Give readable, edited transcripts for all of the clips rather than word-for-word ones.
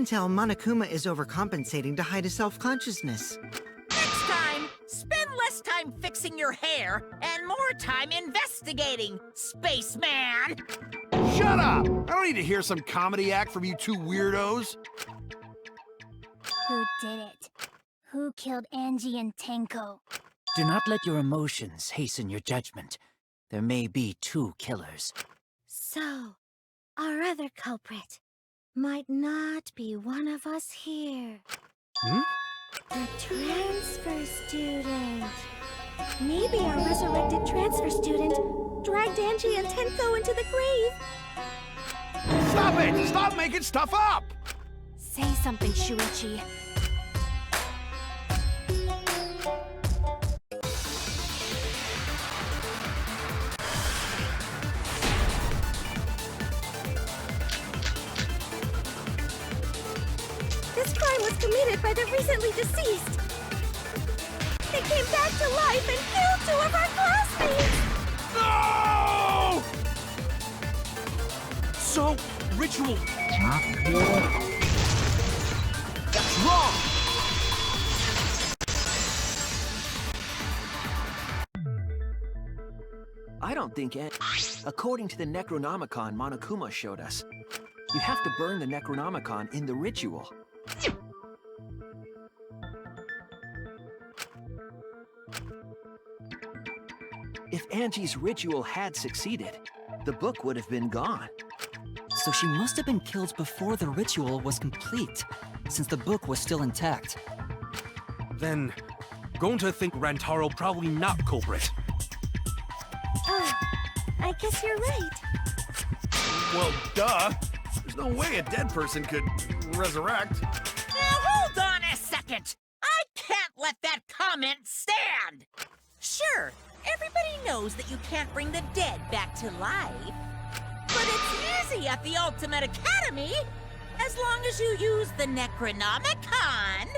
can tell Monokuma is overcompensating to hide his self-consciousness. Next time, spend less time fixing your hair and more time investigating, spaceman! Shut up! I don't need to hear some comedy act from you two weirdos. Who did it? Who killed Angie and Tenko? Do not let your emotions hasten your judgment. There may be two killers. So, our other culprit might not be one of us here. Hmm? The transfer student. Maybe our resurrected transfer student dragged Angie and Tenko into the grave. Stop it! Stop making stuff up! Say something, Shuichi. This crime was committed by the recently deceased. They came back to life and killed 2 of our classmates! No! So, ritual... That's wrong! I don't think it. According to the Necronomicon Monokuma showed us, you have to burn the Necronomicon in the ritual. If Angie's ritual had succeeded, the book would have been gone. So she must have been killed before the ritual was complete, since the book was still intact. Then, going to think Rantaro probably not culprit. I guess you're right. Well, duh. There's no way a dead person could resurrect. Now hold on a second! I can't let that comment stand! Sure, everybody knows that you can't bring the dead back to life. But it's easy at the Ultimate Academy, as long as you use the Necronomicon.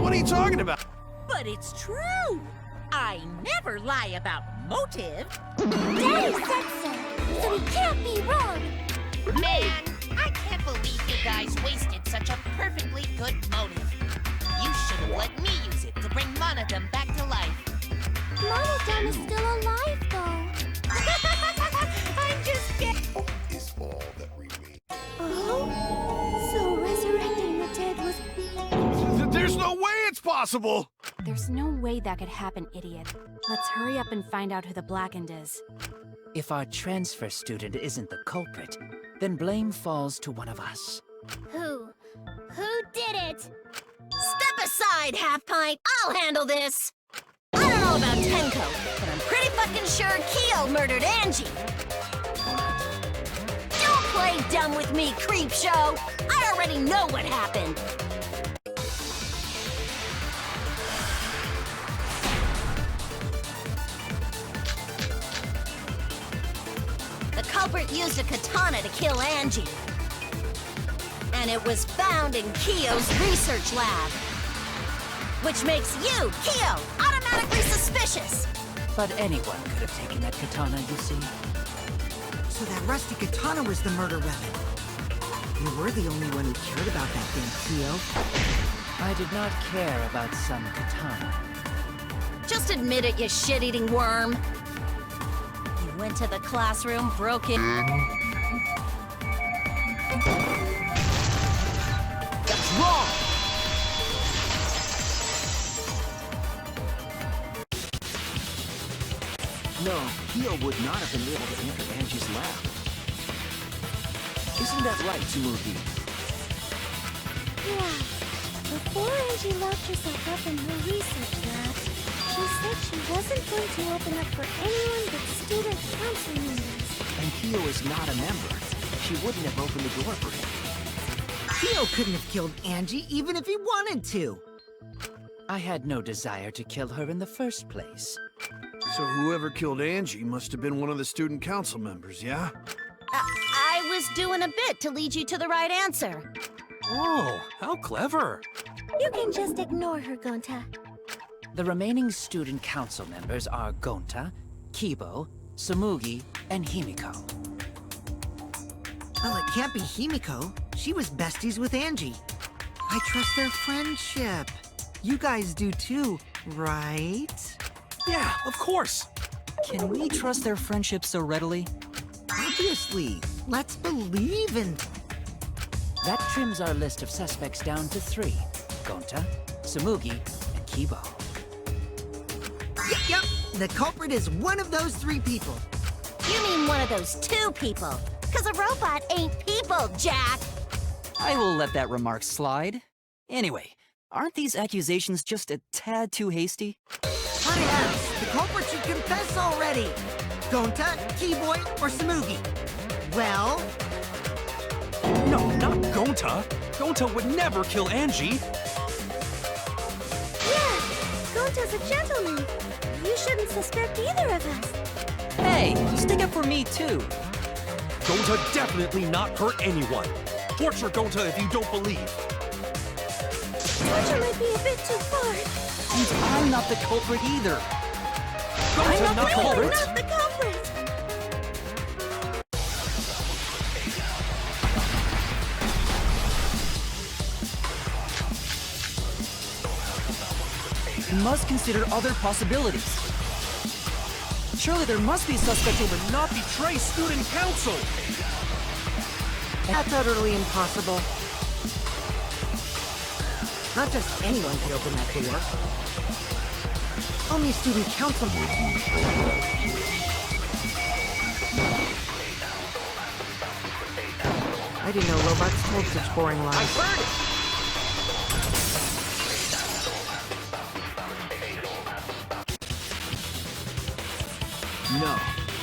What are you talking about? But it's true! I never lie about motive. Daddy said so, so he can't be wrong. Man, I can't believe you guys wasted such a perfectly good motive. You should have let me use it to bring Monodum back to life. Monodum is still alive, though. I'm just kidding. Is all that remains. Oh? So resurrecting the dead was... There's no way it's possible! There's no way that could happen, idiot. Let's hurry up and find out who the Blackened is. If our transfer student isn't the culprit, then blame falls to one of us. Who? Who did it? Step aside, Half Pint. I'll handle this. I don't know about Tenko, but I'm pretty fucking sure Kyo murdered Angie. Don't play dumb with me, Creepshow. I already know what happened. The culprit used a katana to kill Angie. And it was found in Kyo's research lab. Which makes you, Kyo, automatically suspicious. But anyone could have taken that katana, you see. So that rusty katana was the murder weapon. You were the only one who cared about that thing, Kyo. I did not care about some katana. Just admit it, you shit-eating worm. You went to the classroom, broke in... That's wrong! No, Kyo would not have been able to enter Angie's lab. Isn't that right, Tsumugi? Yeah. Before Angie locked herself up in her research lab, she said she wasn't going to open up for anyone but student council members. And Kyo is not a member. She wouldn't have opened the door for him. Kyo couldn't have killed Angie even if he wanted to. I had no desire to kill her in the first place. So whoever killed Angie must have been one of the student council members, yeah? I was doing a bit to lead you to the right answer. Oh, how clever! You can just ignore her, Gonta. The remaining student council members are Gonta, Kibo, Tsumugi, and Himiko. Well, it can't be Himiko. She was besties with Angie. I trust their friendship. You guys do too, right? Yeah, of course. Can we trust their friendship so readily? Obviously. Let's believe in... That trims our list of suspects down to 3. Gonta, Samugi, and Kibo. Yep. The culprit is one of those 3 people. You mean one of those 2 people? Because a robot ain't people, Jack! I will let that remark slide. Anyway, aren't these accusations just a tad too hasty? My ass! The culprit should confess already! Gonta, Keyboy, or Samugi? Well... No, not Gonta. Gonta would never kill Angie. Yeah, Gonta's a gentleman. You shouldn't suspect either of us. Hey, stick up for me too. Gonta definitely not hurt anyone. Torture Gonta if you don't believe. Torture might be a bit too far. And I'm not the culprit either. Gonta I'm not the culprit. Not the culprit. We must consider other possibilities. Surely there must be a suspect who would not Betray student council. That's utterly impossible. Not just anyone could open that door. Only student council. I didn't know robots told such boring lies. I heard it! No,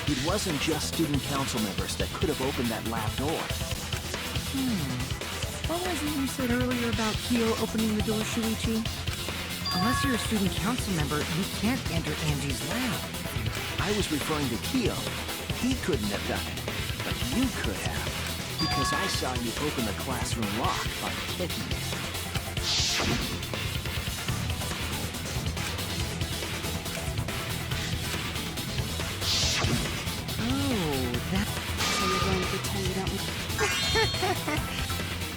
it wasn't just student council members that could have opened that lab door. What was it you said earlier about Kyo opening the door, Shuichi? Unless you're a student council member, you can't enter Angie's lab. I was referring to Kyo. He couldn't have done it, but you could have. Because I saw you open the classroom lock by kicking it. Oh, that... So you're going to pretend you don't...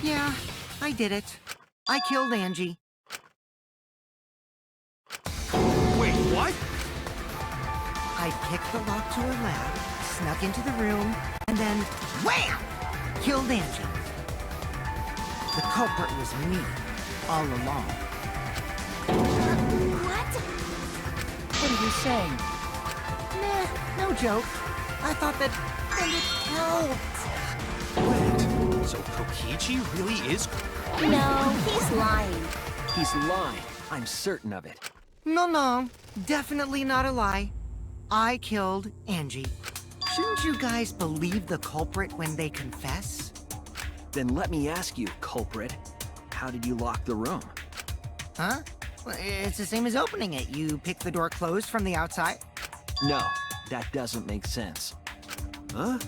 Yeah, I did it. I killed Angie. Wait, what? I picked the lock to her lab, snuck into the room, and then wham! Killed Angie. The culprit was me, all along. What? What are you saying? Nah, no joke. I thought that it helped. So Kokichi really is... No, he's lying. He's lying. I'm certain of it. No, definitely not a lie. I killed Angie. Shouldn't you guys believe the culprit when they confess? Then let me ask you, culprit. How did you lock the room? Huh? Well, it's the same as opening it. You pick the door closed from the outside. No, that doesn't make sense. Huh?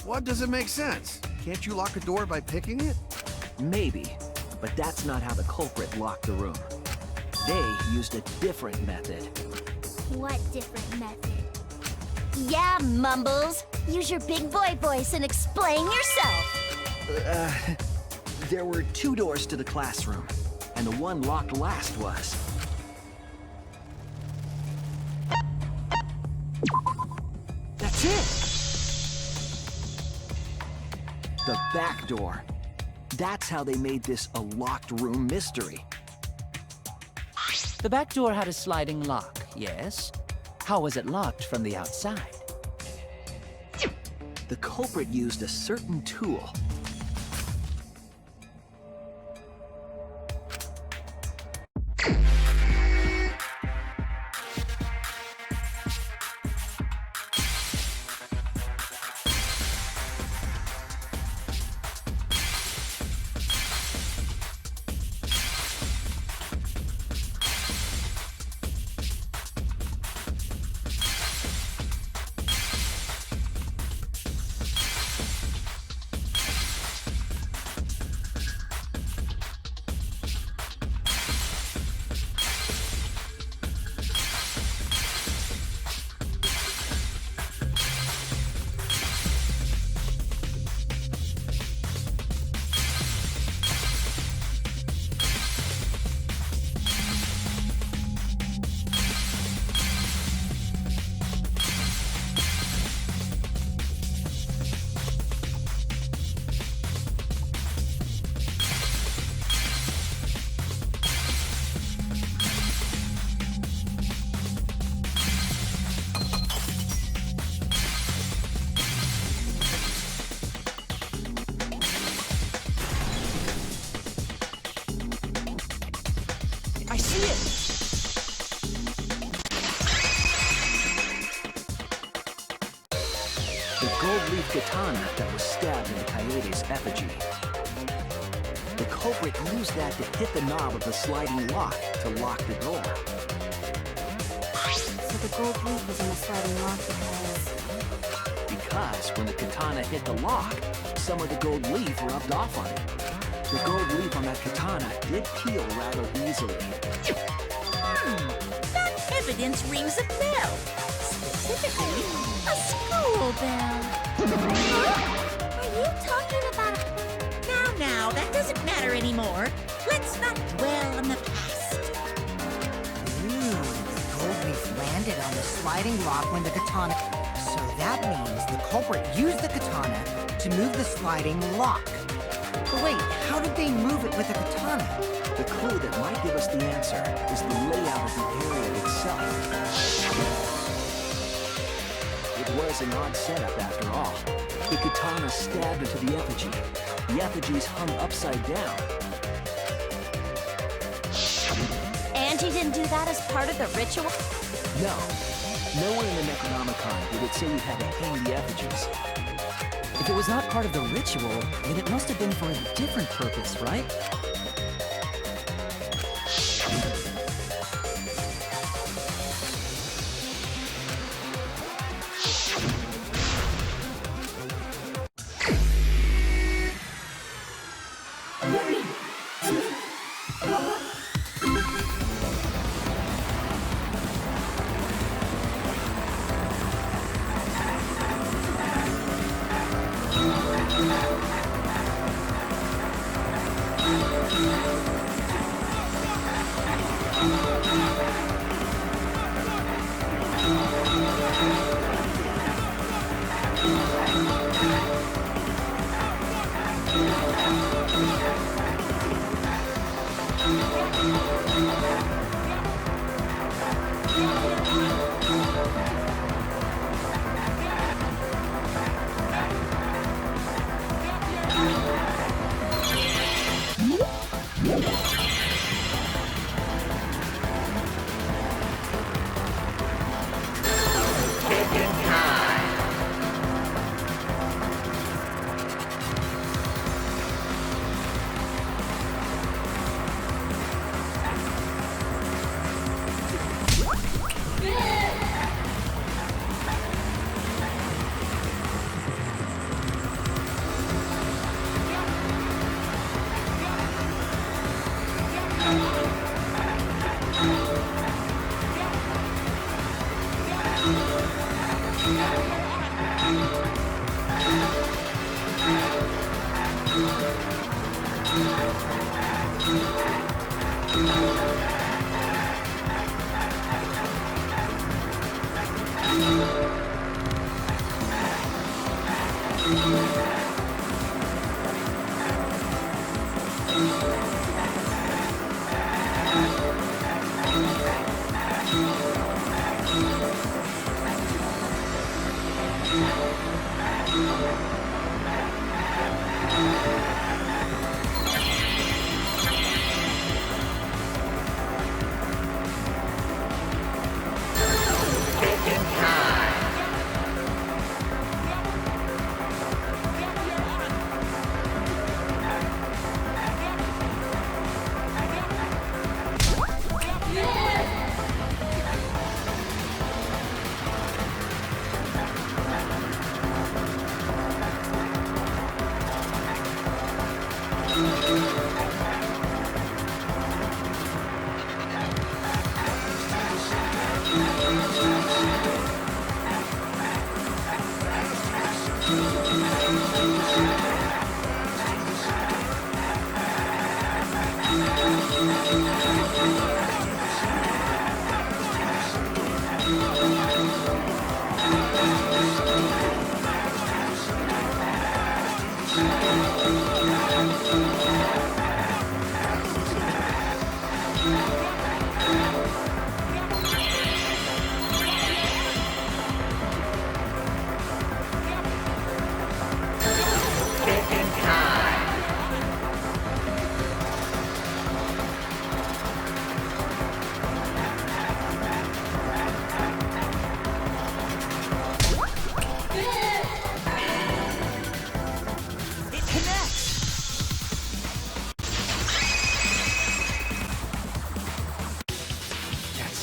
What doesn't make sense? Can't you lock a door by picking it? Maybe, but that's not how the culprit locked the room. They used a different method. What different method? Yeah, Mumbles. Use your big boy voice and explain yourself. There were 2 doors to the classroom, and the one locked last was... That's it! The back door. That's how they made this a locked room mystery. The back door had a sliding lock, yes? How was it locked from the outside? The culprit used a certain tool. I see it! The gold leaf katana that was stabbed in the coyote's effigy. The culprit used that to hit the knob of the sliding lock to lock the door. So the gold leaf was in the sliding lock Because when the katana hit the lock, some of the gold leaf rubbed off on it. The gold leaf on that katana did peel rather easily. That evidence rings a bell. Specifically, a school bell. Are you talking about Now, that doesn't matter anymore. Let's not dwell on the past. Ooh, the gold leaf landed on the sliding lock when the katana... So that means the culprit used the katana to move the sliding lock. But wait, how did they move it with a katana? The clue that might give us the answer is the layout of the area itself. It was an odd setup after all. The katana stabbed into the effigy. The effigies hung upside down. Angie didn't do that as part of the ritual? No. Nowhere in the Necronomicon did it say you had to hang the effigies. If it was not part of the ritual, then it must have been for a different purpose, right?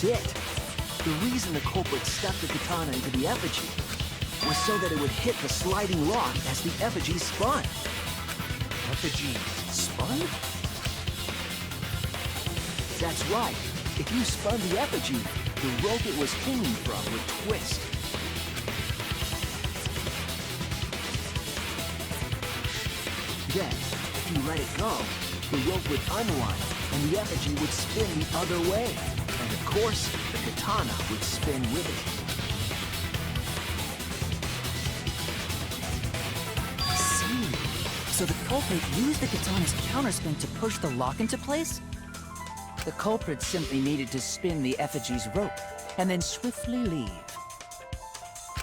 That's it. The reason the culprit stuck the katana into the effigy was so that it would hit the sliding lock as the effigy spun. Effigy spun? That's right. If you spun the effigy, the rope it was hanging from would twist. Then, if you let it go, the rope would unwind and the effigy would spin the other way. And of course, the katana would spin with it. I see. So the culprit used the katana's counterspin to push the lock into place? The culprit simply needed to spin the effigy's rope and then swiftly leave.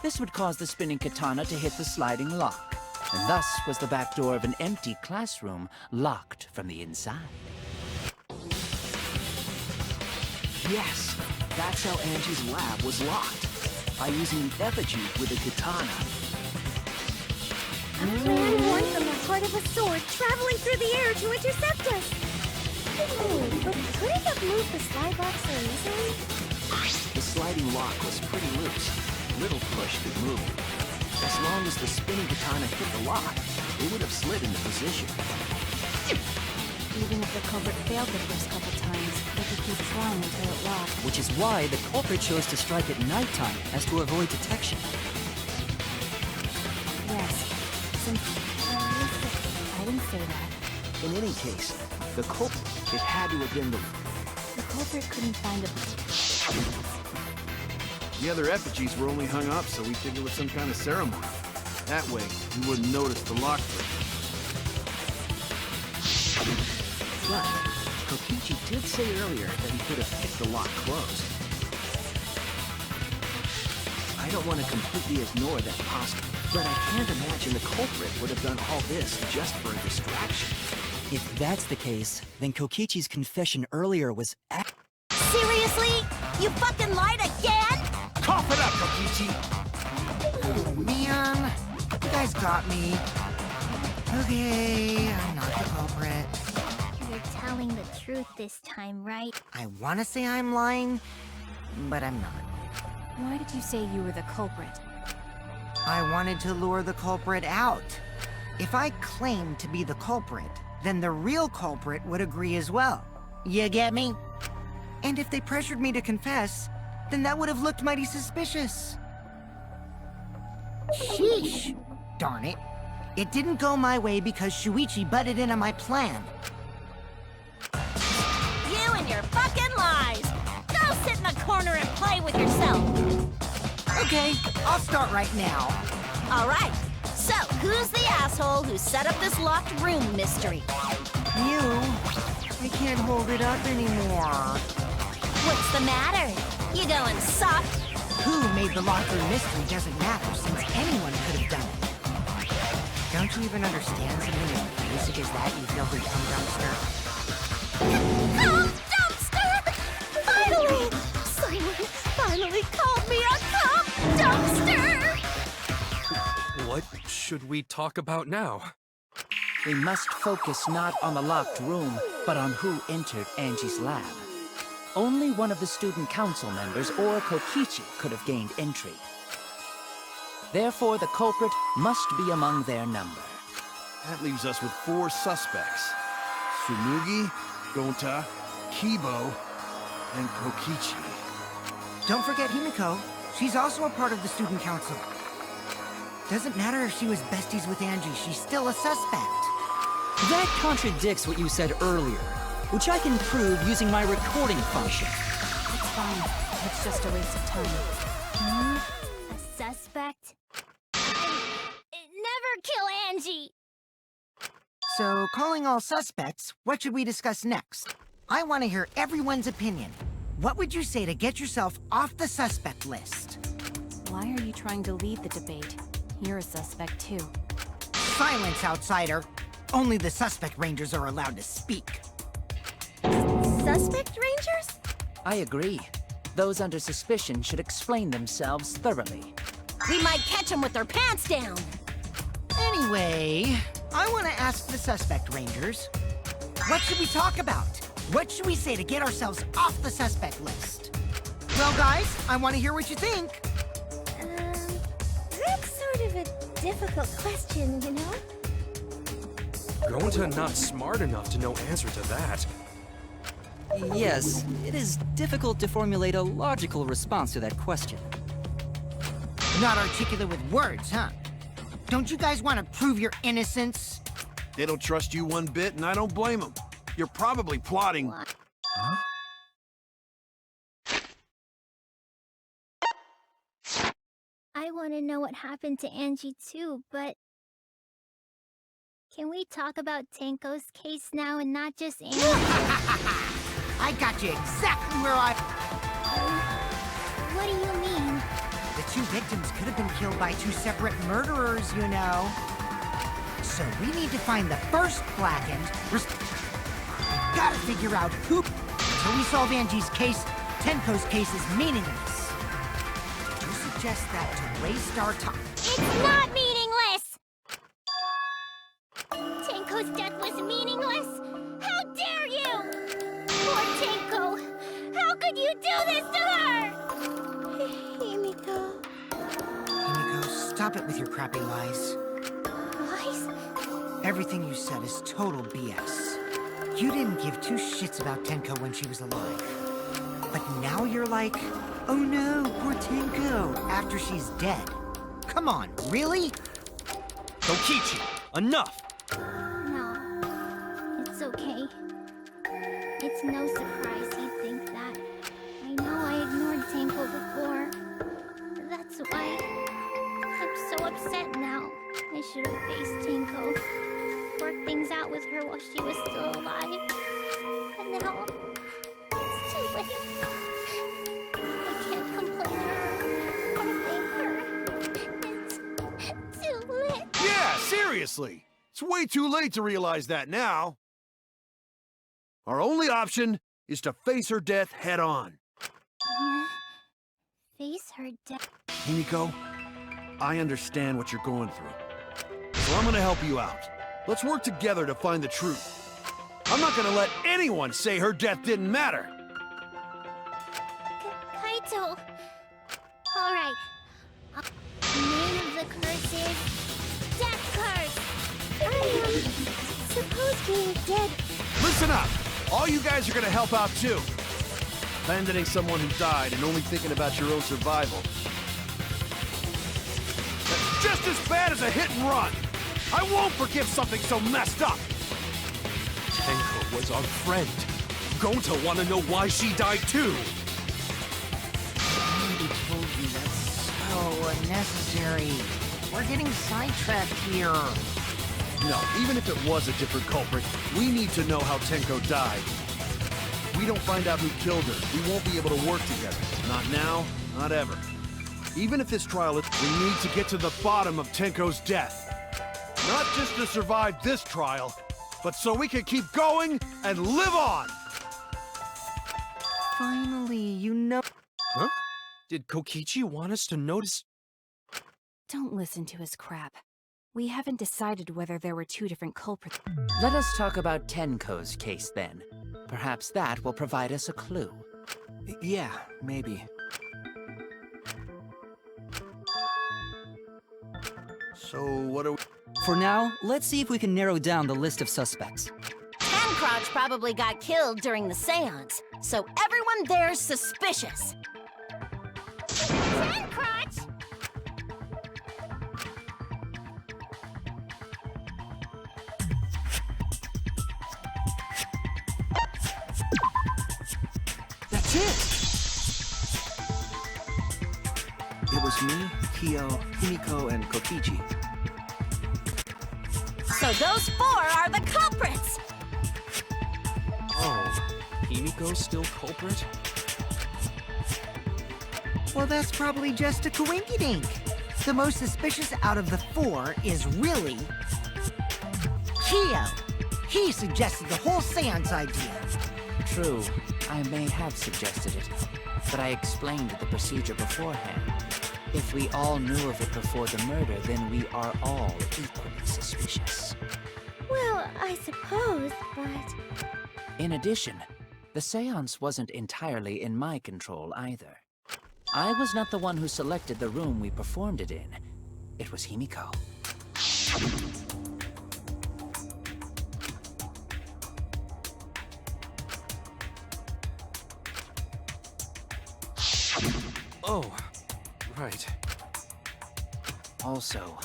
This would cause the spinning katana to hit the sliding lock, and thus was the back door of an empty classroom locked from the inside. Yes, that's how Angie's lab was locked, by using the effigy with a katana. A plan born from the heart of a sword traveling through the air to intercept us. Oh, but could it have moved the slide lock so easily? The sliding lock was pretty loose. Little push could move. As long as the spinning katana hit the lock, it would have slid into position. Even if the culprit failed the first couple times, they could keep trying until it locked. Which is why the culprit chose to strike at nighttime, as to avoid detection. Yes. I didn't say that. In any case, the culprit, it had to have been the... The culprit couldn't find a... The other effigies were only hung up so we think it was some kind of ceremony. That way, we wouldn't notice the lock break. But Kokichi did say earlier that he could have kicked the lock closed. I don't want to completely ignore that possibility, but I can't imagine the culprit would have done all this just for a distraction. If that's the case, then Kokichi's confession earlier was Seriously? You fucking lied again? Cough it up, Kokichi! Oh, man. You guys got me. Okay, I'm not the culprit. You're telling the truth this time, right? I want to say I'm lying, but I'm not. Why did you say you were the culprit? I wanted to lure the culprit out. If I claimed to be the culprit, then the real culprit would agree as well. You get me? And if they pressured me to confess, then that would have looked mighty suspicious. Sheesh. Darn it. It didn't go my way because Shuichi butted in on my plan. You and your fucking lies! Go sit in the corner and play with yourself! Okay, I'll start right now. Alright, so who's the asshole who set up this locked room mystery? You. I can't hold it up anymore. What's the matter? You going soft? Who made the locker mystery doesn't matter since anyone could have done it. Don't you even understand something as basic as that, you filthy cum dumpster? Cum dumpster! Finally! Someone finally called me a cum dumpster! What should we talk about now? We must focus not on the locked room, but on who entered Angie's lab. Only one of the student council members or Kokichi could have gained entry. Therefore, the culprit must be among their number. That leaves us with 4 suspects. Tsumugi, Gonta, Kibo, and Kokichi. Don't forget Himiko. She's also a part of the student council. Doesn't matter if she was besties with Angie, she's still a suspect. That contradicts what you said earlier, which I can prove using my recording function. It's fine. It's just a waste of time. A suspect? Never kill Angie! So, calling all suspects, what should we discuss next? I want to hear everyone's opinion. What would you say to get yourself off the suspect list? Why are you trying to lead the debate? You're a suspect too. Silence, outsider. Only the suspect rangers are allowed to speak. Suspect rangers? I agree. Those under suspicion should explain themselves thoroughly. We might catch them with their pants down! Anyway, I want to ask the suspect rangers, what should we talk about? What should we say to get ourselves off the suspect list? Well, guys, I want to hear what you think. That's sort of a difficult question, you know? Gonta not smart enough to know answer to that. Yes, it is difficult to formulate a logical response to that question. Not articulate with words, huh? Don't you guys want to prove your innocence? They don't trust you one bit, and I don't blame them. You're probably plotting... Huh? I want to know what happened to Angie too, but... Can we talk about Tenko's case now and not just Angie? I got you exactly where I... What do you mean? The two victims could have been killed by two separate murderers, you know. So we need to find the first blackened... We've gotta figure out who... Until we solve Angie's case, Tenko's case is meaningless. Did you suggest that to waste our time? It's not meaningless! Tenko's death was meaningless? How dare you! Poor Tenko! How could you do this to her? Himiko... Himiko, stop it with your crappy lies. Lies? Everything you said is total BS. You didn't give two shits about Tenko when she was alive. But now you're like, oh no, poor Tenko, after she's dead. Come on, really? Kokichi, enough! No. It's okay. It's no surprise he'd think that. I know I ignored Tenko before. That's why I'm so upset now. I should have faced Tenko. Worked things out with her while she was still alive. But now, it's too late. I can't complain or thank her. It's too late. Yeah, seriously! It's way too late to realize that now. Our only option is to face her death head on. Face her death. Himiko, I understand what you're going through. So I'm gonna help you out. Let's work together to find the truth. I'm not gonna let anyone say her death didn't matter. Kaito. All right. Name of the curse is Death Curse. Suppose being dead. Listen up! All you guys are gonna help out too. Abandoning someone who died and only thinking about your own survival. That's just as bad as a hit and run! I won't forgive something so messed up! Tenko was our friend. Gonta wanna know why she died too! I already told you that's so unnecessary. We're getting sidetracked here. No, even if it was a different culprit, we need to know how Tenko died. If we don't find out who killed her, we won't be able to work together. Not now, not ever. Even if this trial is... We need to get to the bottom of Tenko's death. Not just to survive this trial, but so we can keep going and live on! Finally, you know... Huh? Did Kokichi want us to notice? Don't listen to his crap. We haven't decided whether there were two different culprits. Let us talk about Tenko's case then. Perhaps that will provide us a clue. Yeah, maybe. So, what are we... For now, let's see if we can narrow down the list of suspects. Tancrotch probably got killed during the seance, so everyone there's suspicious. Tancrotch! That's it! It was me, Kyo, Himiko, and Kokichi. So those four are the culprits! Oh, Himiko's still culprit? Well, that's probably just a coinkydink. The most suspicious out of the four is really... Kyo. He suggested the whole seance idea. True, I may have suggested it, but I explained the procedure beforehand. If we all knew of it before the murder, then we are all equally suspicious. Well, I suppose, but... In addition, the seance wasn't entirely in my control either. I was not the one who selected the room we performed it in. It was Himiko. Oh, right. Also,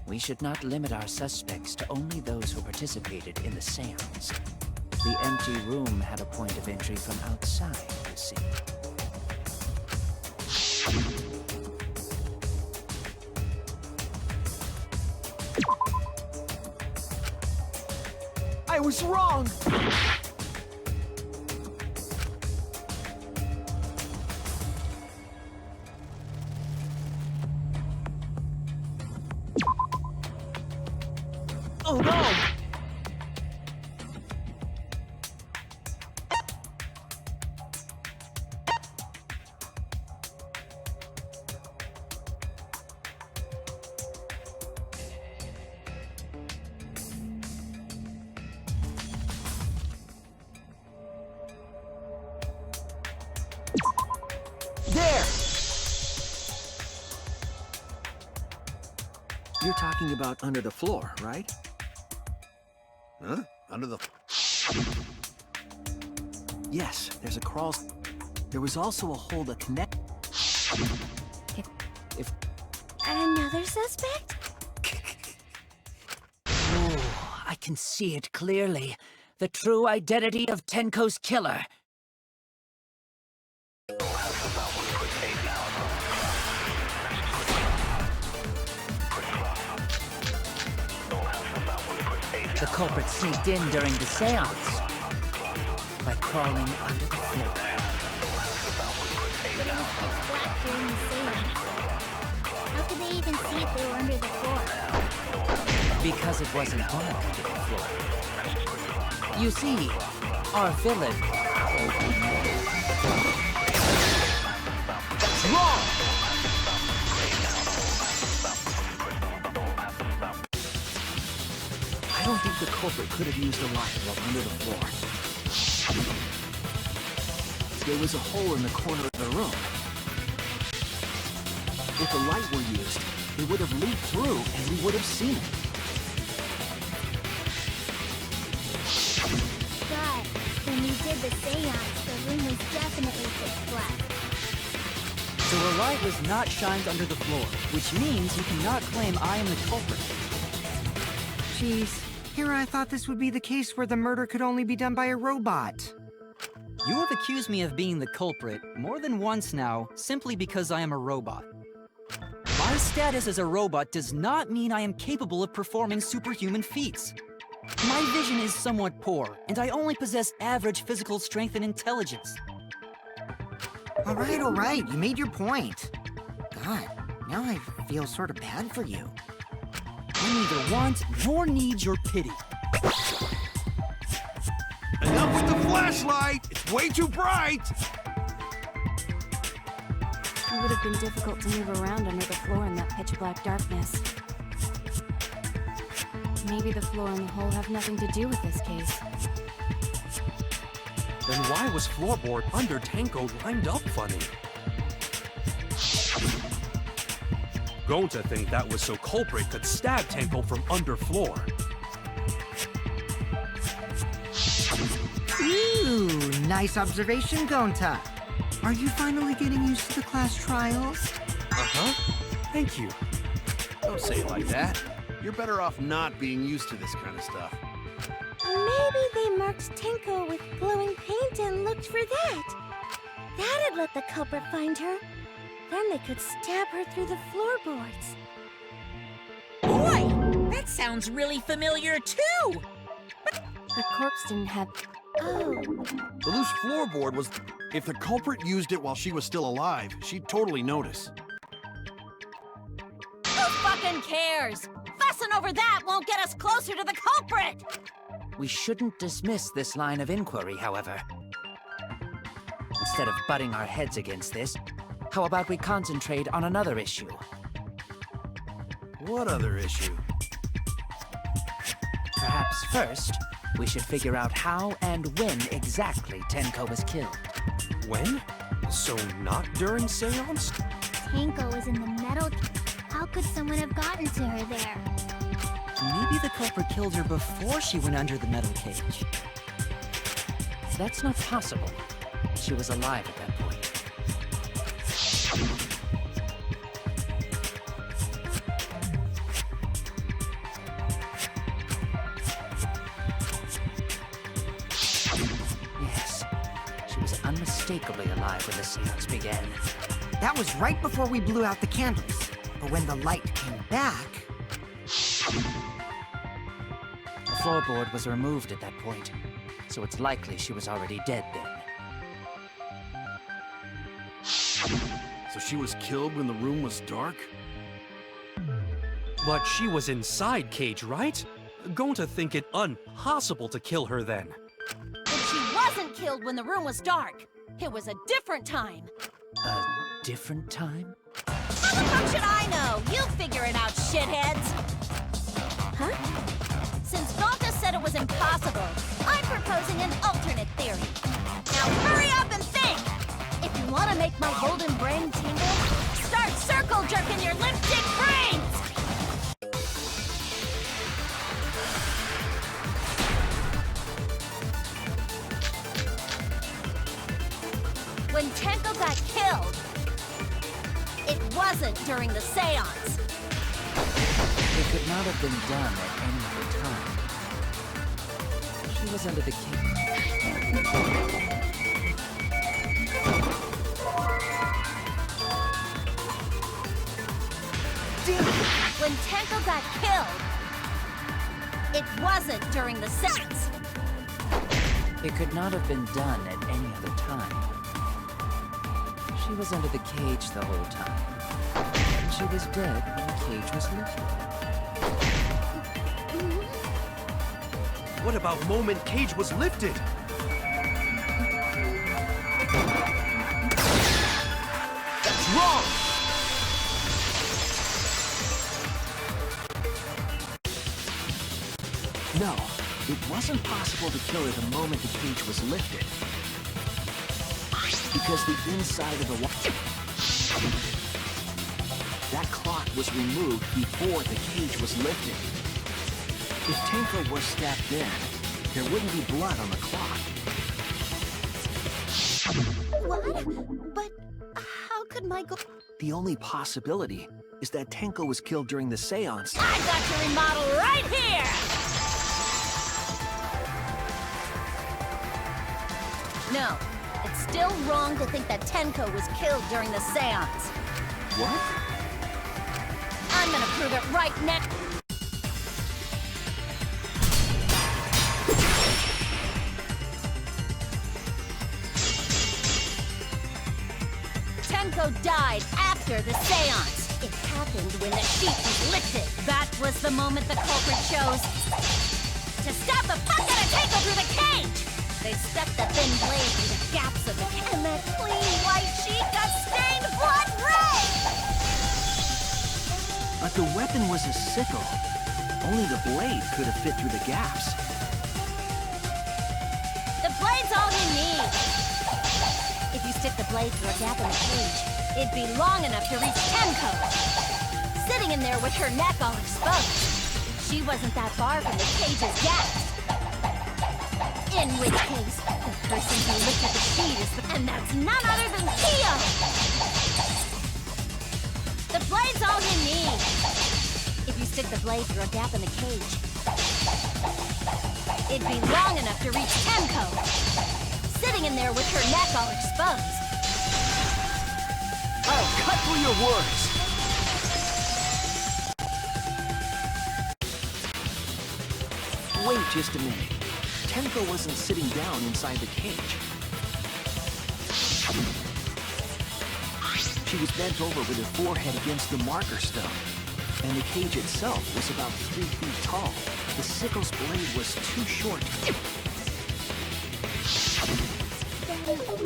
we should not limit our suspects to only those who participated in the seance. The empty room had a point of entry from outside, you see. I was wrong! Oh no! There! You're talking about under the floor, right? Huh? Under the... Yes, there's a crawl... There was also a hole to connect... If... Another suspect? Oh, I can see it clearly. The true identity of Tenko's killer. The culprit sneaked in during the seance by crawling under the floor. But it was pitch black during the seance. How could they even see if they were under the floor? Because it wasn't dark under the floor. You see, our villain... That's wrong! I don't think the culprit could have used a light while under the floor. There was a hole in the corner of the room. If a light were used, it would have leaked through and we would have seen it. But when we did the seance, the room was definitely pitch black. So a light was not shined under the floor, which means you cannot claim I am the culprit. Jeez, here I thought this would be the case where the murder could only be done by a robot. You have accused me of being the culprit more than once now, simply because I am a robot. My status as a robot does not mean I am capable of performing superhuman feats. My vision is somewhat poor, and I only possess average physical strength and intelligence. All right, you made your point. God, now I feel sort of bad for you. I neither want nor need your pity. Enough with the flashlight! It's way too bright! It would have been difficult to move around under the floor in that pitch-black darkness. Maybe the floor and the hole have nothing to do with this case. Then why was floorboard under Tenko lined up funny? Going to think that was so culprit could stab Tenko from underfloor. Ooh, nice observation, Gonta. Are you finally getting used to the class trials? Uh-huh. Thank you. Don't say it like that. You're better off not being used to this kind of stuff. Maybe they marked Tenko with glowing paint and looked for that. That'd let the culprit find her. Then they could stab her through the floorboards. Boy, that sounds really familiar too! The corpse didn't have... Oh, The loose floorboard was... If the culprit used it while she was still alive, she'd totally notice. Who fucking cares? Fussing over that won't get us closer to the culprit! We shouldn't dismiss this line of inquiry, however. Instead of butting our heads against this, how about we concentrate on another issue? What other issue? Perhaps first, we should figure out how and when exactly Tenko was killed. When? So not during seance? Tanko was in the metal. How could someone have gotten to her there? Maybe the culprit killed her before she went under the metal cage. That's not possible. She was alive at that point. Yes, she was unmistakably alive when the seance began. That was right before we blew out the candles. But when the light came back... The floorboard was removed at that point, so it's likely she was already dead then. So she was killed when the room was dark? But she was inside Cage, right? Going to think it impossible to kill her then. But she wasn't killed when the room was dark. It was a different time. A different time? How the fuck should I know? You figure it out, shitheads! Huh? Since Gonta said it was impossible, I'm proposing an alternate theory. Now hurry up and think! If you want to make my golden brain tingle, start circle jerking your lipstick brains! When Tenko got killed, it wasn't during the seance. It could not have been done at any other time. She was under the cage. When Tenko got killed, it wasn't during the seance. It could not have been done at any other time. She was under the cage the whole time. And she was dead when the cage was lifted. What about moment Cage was lifted? That's wrong! No, it wasn't possible to kill her the moment the cage was lifted. Because the inside of the that clock was removed before the cage was lifted. If Tenko were stabbed then, there wouldn't be blood on the clock. What? But how could my The only possibility is that Tenko was killed during the seance. I got your remodel right here! No, it's still wrong to think that Tenko was killed during the seance. What? I'm gonna prove it right next. Tenko died after the seance. It happened when the sheet was lifted. That was the moment the culprit chose to stab the fuck out of Tenko through the cage. They stuck the thin blade through the gaps of it, and that clean white sheet got stained blood red! But the weapon was a sickle. Only the blade could have fit through the gaps. The blade's all you need. If you stick the blade through a gap in the cage, it'd be long enough to reach Tenko. Sitting in there with her neck all exposed. She wasn't that far from the cage's gaps. In which case, the person who lifted the sheet is and that's none other than Kyo! The blade's all you need. If you stick the blade through a gap in the cage, it'd be long enough to reach Tenko. Sitting in there with her neck all exposed. I'll cut through your words! Wait just a minute. Tenko wasn't sitting down inside the cage. She was bent over with her forehead against the marker stone. And the cage itself was about 3 feet tall. The sickle's blade was too short.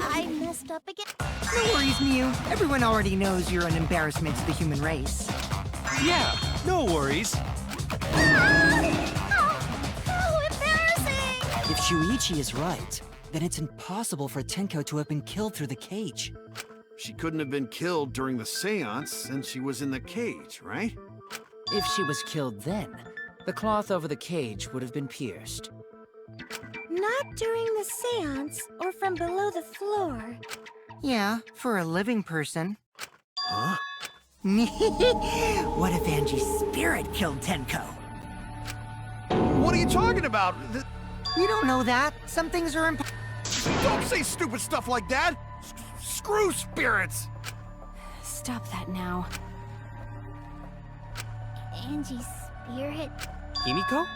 I messed up again. No worries, Mew. Everyone already knows you're an embarrassment to the human race. Yeah, no worries. How embarrassing! If Shuichi is right, then it's impossible for Tenko to have been killed through the cage. She couldn't have been killed during the seance since she was in the cage, right? If she was killed then, the cloth over the cage would have been pierced. Not during the seance or from below the floor. Yeah, for a living person. Huh? What if Angie's spirit killed Tenko? What are you talking about? You don't know that. Some things are Don't say stupid stuff like that! Screw spirits! Stop that now. Angie's spirit? Himiko?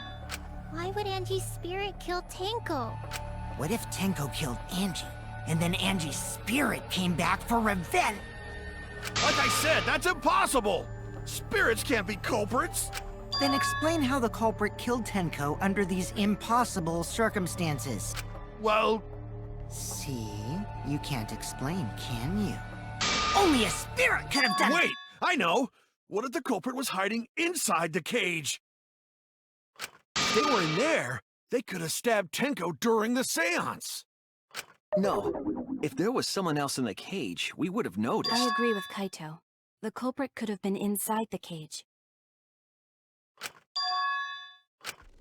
Why would Angie's spirit kill Tenko? What if Tenko killed Angie, and then Angie's spirit came back for revenge? Like I said, that's impossible! Spirits can't be culprits! Then explain how the culprit killed Tenko under these impossible circumstances. Well... See? You can't explain, can you? Only a spirit could have done it! Wait! I know! What if the culprit was hiding inside the cage? If they were in there, they could have stabbed Tenko during the seance! No. If there was someone else in the cage, we would have noticed. I agree with Kaito. The culprit could have been inside the cage.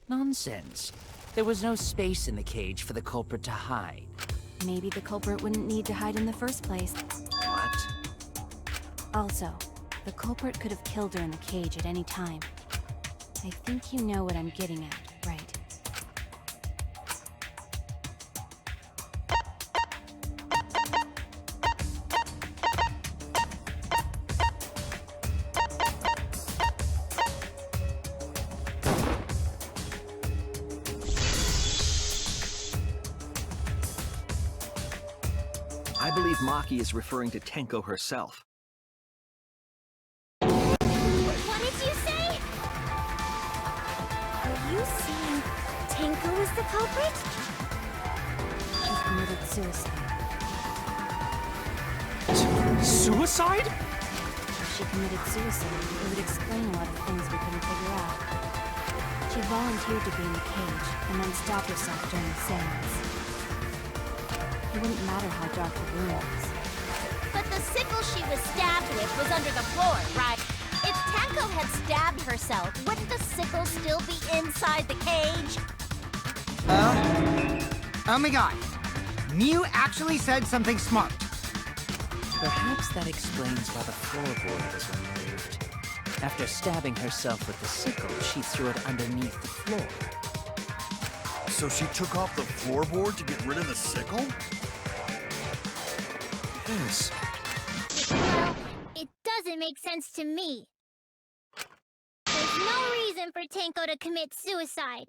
Nonsense. There was no space in the cage for the culprit to hide. Maybe the culprit wouldn't need to hide in the first place. What? Also, the culprit could have killed her in the cage at any time. I think you know what I'm getting at, right? I believe Maki is referring to Tenko herself. What did you say? Are you saying Tenko is the culprit? She committed suicide. Suicide? If she committed suicide, it would explain a lot of things we couldn't figure out. She volunteered to be in the cage, and then stabbed herself during the seance. It wouldn't matter how dark the room was. But the sickle she was stabbed with was under the floor, right? If Tenko had stabbed herself, wouldn't the sickle still be inside the cage? Oh my god. Mew actually said something smart. Perhaps that explains why the floorboard was removed. After stabbing herself with the sickle, she threw it underneath the floor. So she took off the floorboard to get rid of the sickle? Yes. Well, it doesn't make sense to me. There's no reason for Tenko to commit suicide.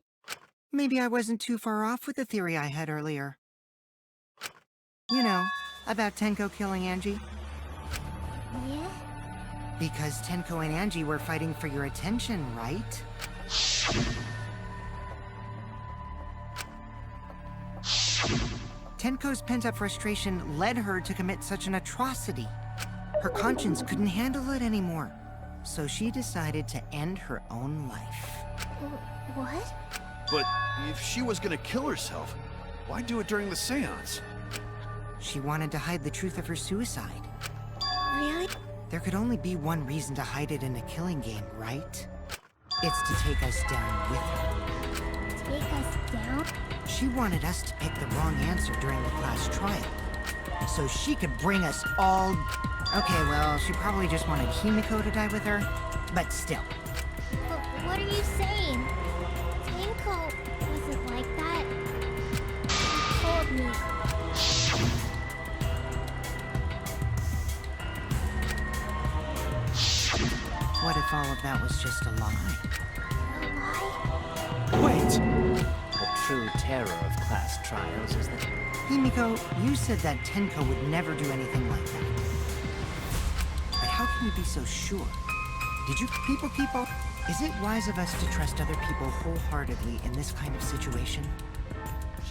Maybe I wasn't too far off with the theory I had earlier. You know, about Tenko killing Angie. Yeah? Because Tenko and Angie were fighting for your attention, right? Tenko's pent-up frustration led her to commit such an atrocity. Her conscience couldn't handle it anymore, so she decided to end her own life. What? But if she was gonna kill herself, why do it during the seance? She wanted to hide the truth of her suicide. Really? There could only be one reason to hide it in a killing game, right? It's to take us down with her. Take us down? She wanted us to pick the wrong answer during the class trial, so she could bring us all... Okay, well, she probably just wanted Himiko to die with her, but still. But what are you saying? Tenko wasn't like that. She told me. What if all of that was just a lie? A lie? Wait! The true terror of class trials is that... Himiko, you said that Tenko would never do anything like that. But how can you be so sure? Did you people? Is it wise of us to trust other people wholeheartedly in this kind of situation?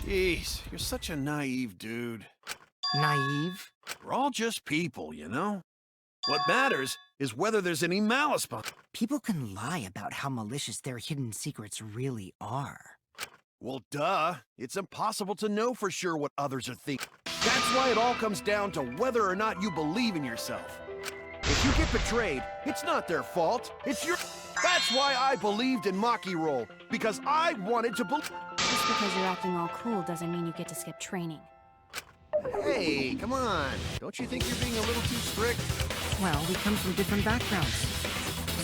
Jeez, you're such a naive dude. Naive? We're all just people, you know? What matters is whether there's any malice behind. People can lie about how malicious their hidden secrets really are. Well, duh. It's impossible to know for sure what others are thinking. That's why it all comes down to whether or not you believe in yourself. If you get betrayed, it's not their fault. It's your... That's why I believed in Maki Roll. Because I wanted to believe... Just because you're acting all cool doesn't mean you get to skip training. Hey, come on. Don't you think you're being a little too strict? Well, we come from different backgrounds.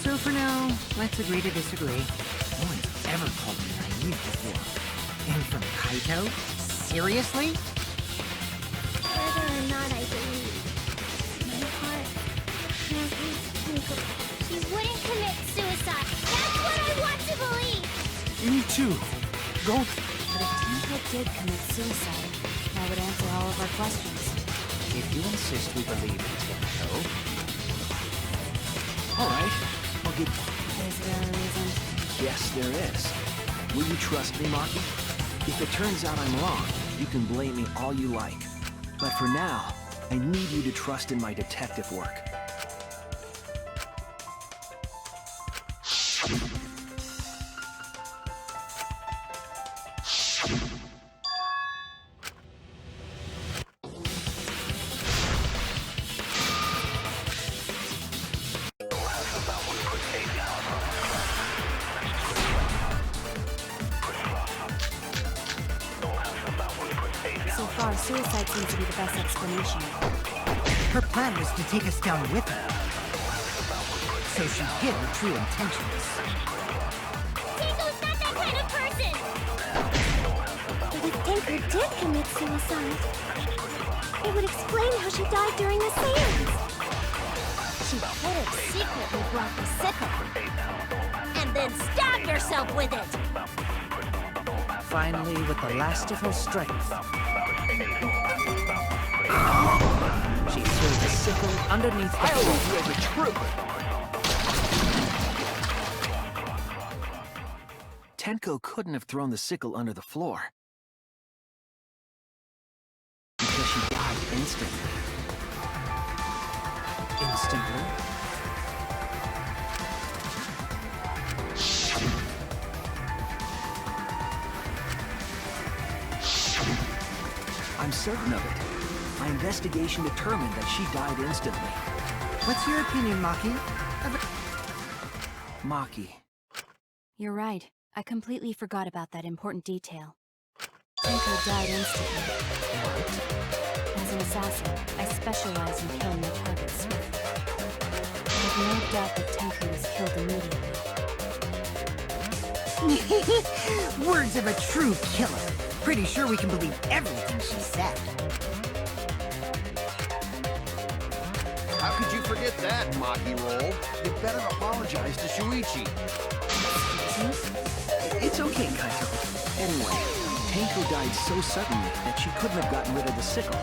So for now, let's agree to disagree. No one's ever called me naive before. And from Kaito? Seriously? Whether or not I believe, my heart can't reach Tenko. She wouldn't commit suicide. That's what I want to believe! Me too. Go. But if Tenko did commit suicide, that would answer all of our questions. If you insist we believe in Tenko... All right, I'll give... Is there a reason? Yes, there is. Will you trust me, Maki? If it turns out I'm wrong, you can blame me all you like. But for now, I need you to trust in my detective work. So far, suicide seems to be the best explanation. Her plan was to take us down with her. So she hid her true intentions. Tenko's not that kind of person! But if Tenko did commit suicide, it would explain how she died during the seance. She could have secretly brought the sickle. And then stabbed herself with it! Finally, with the last of her strength, she threw the sickle underneath the floor. You're the truth! Tenko couldn't have thrown the sickle under the floor. Because she died instantly. Instantly. I'm certain of it. My investigation determined that she died instantly. What's your opinion, Maki? Maki. You're right. I completely forgot about that important detail. Tenko died instantly. As an assassin, I specialize in killing my targets swiftly. I have no doubt that Tenko was killed immediately. Words of a true killer. Pretty sure we can believe everything she said. How could you forget that, Maki Roll? You better apologize to Shuichi. It's okay, Kaito. Anyway, Tenko died so suddenly that she couldn't have gotten rid of the sickle.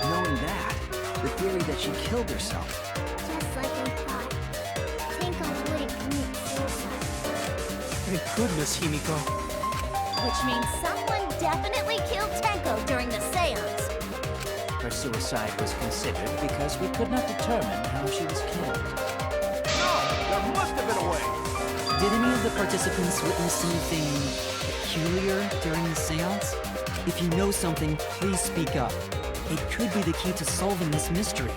Knowing that, the theory that she killed herself. Just like I thought. Tenko wouldn't commit suicide. Thank goodness, Himiko. Which means someone definitely killed Tenko during the seance. Her suicide was considered because we could not determine how she was killed. No! There must have been a way! Did any of the participants witness anything peculiar during the seance? If you know something, please speak up. It could be the key to solving this mystery.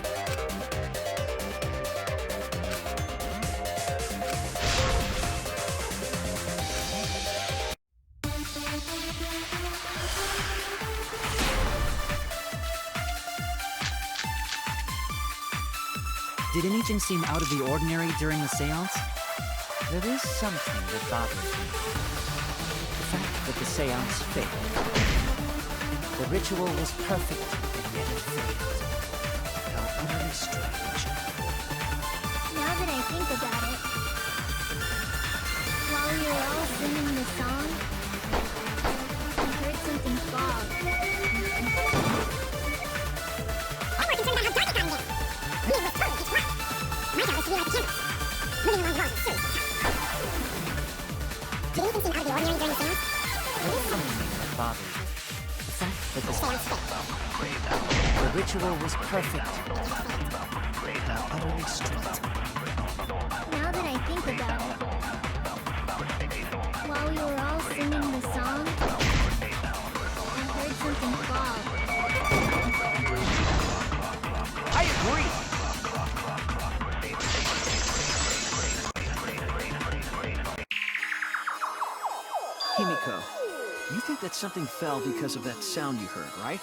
Did anything seem out of the ordinary during the seance? There is something that bothers me. The fact that the seance failed. The ritual was perfect, and yet it failed. How utterly strange. Now that I think about it, while we were all singing the song, I heard something fall. All we're concerned about how dark it got in there. I mean, it was totally pitch black. My job was to be like the cameras. Moving along the walls was serious. Did anything seem out of the ordinary during the seance? There is something that bothers me. The fact that the Seance failed. The ritual was perfect. How utterly strange. Now that I think about it, while we were all singing the think that something fell because of that sound you heard, right?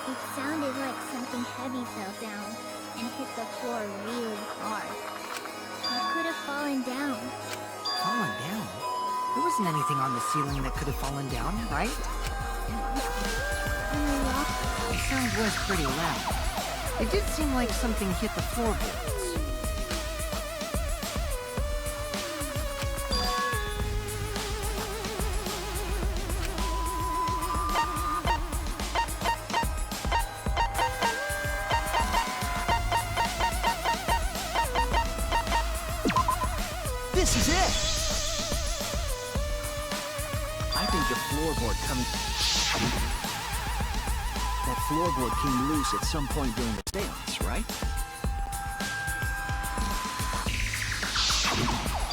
It sounded like something heavy fell down and hit the floor really hard. It could have fallen down. Fallen down? There wasn't anything on the ceiling that could have fallen down, right? The sound was pretty loud. It did seem like something hit the floorboards. This is it! I think the floorboard coming... That floorboard came loose at some point during the seance, right?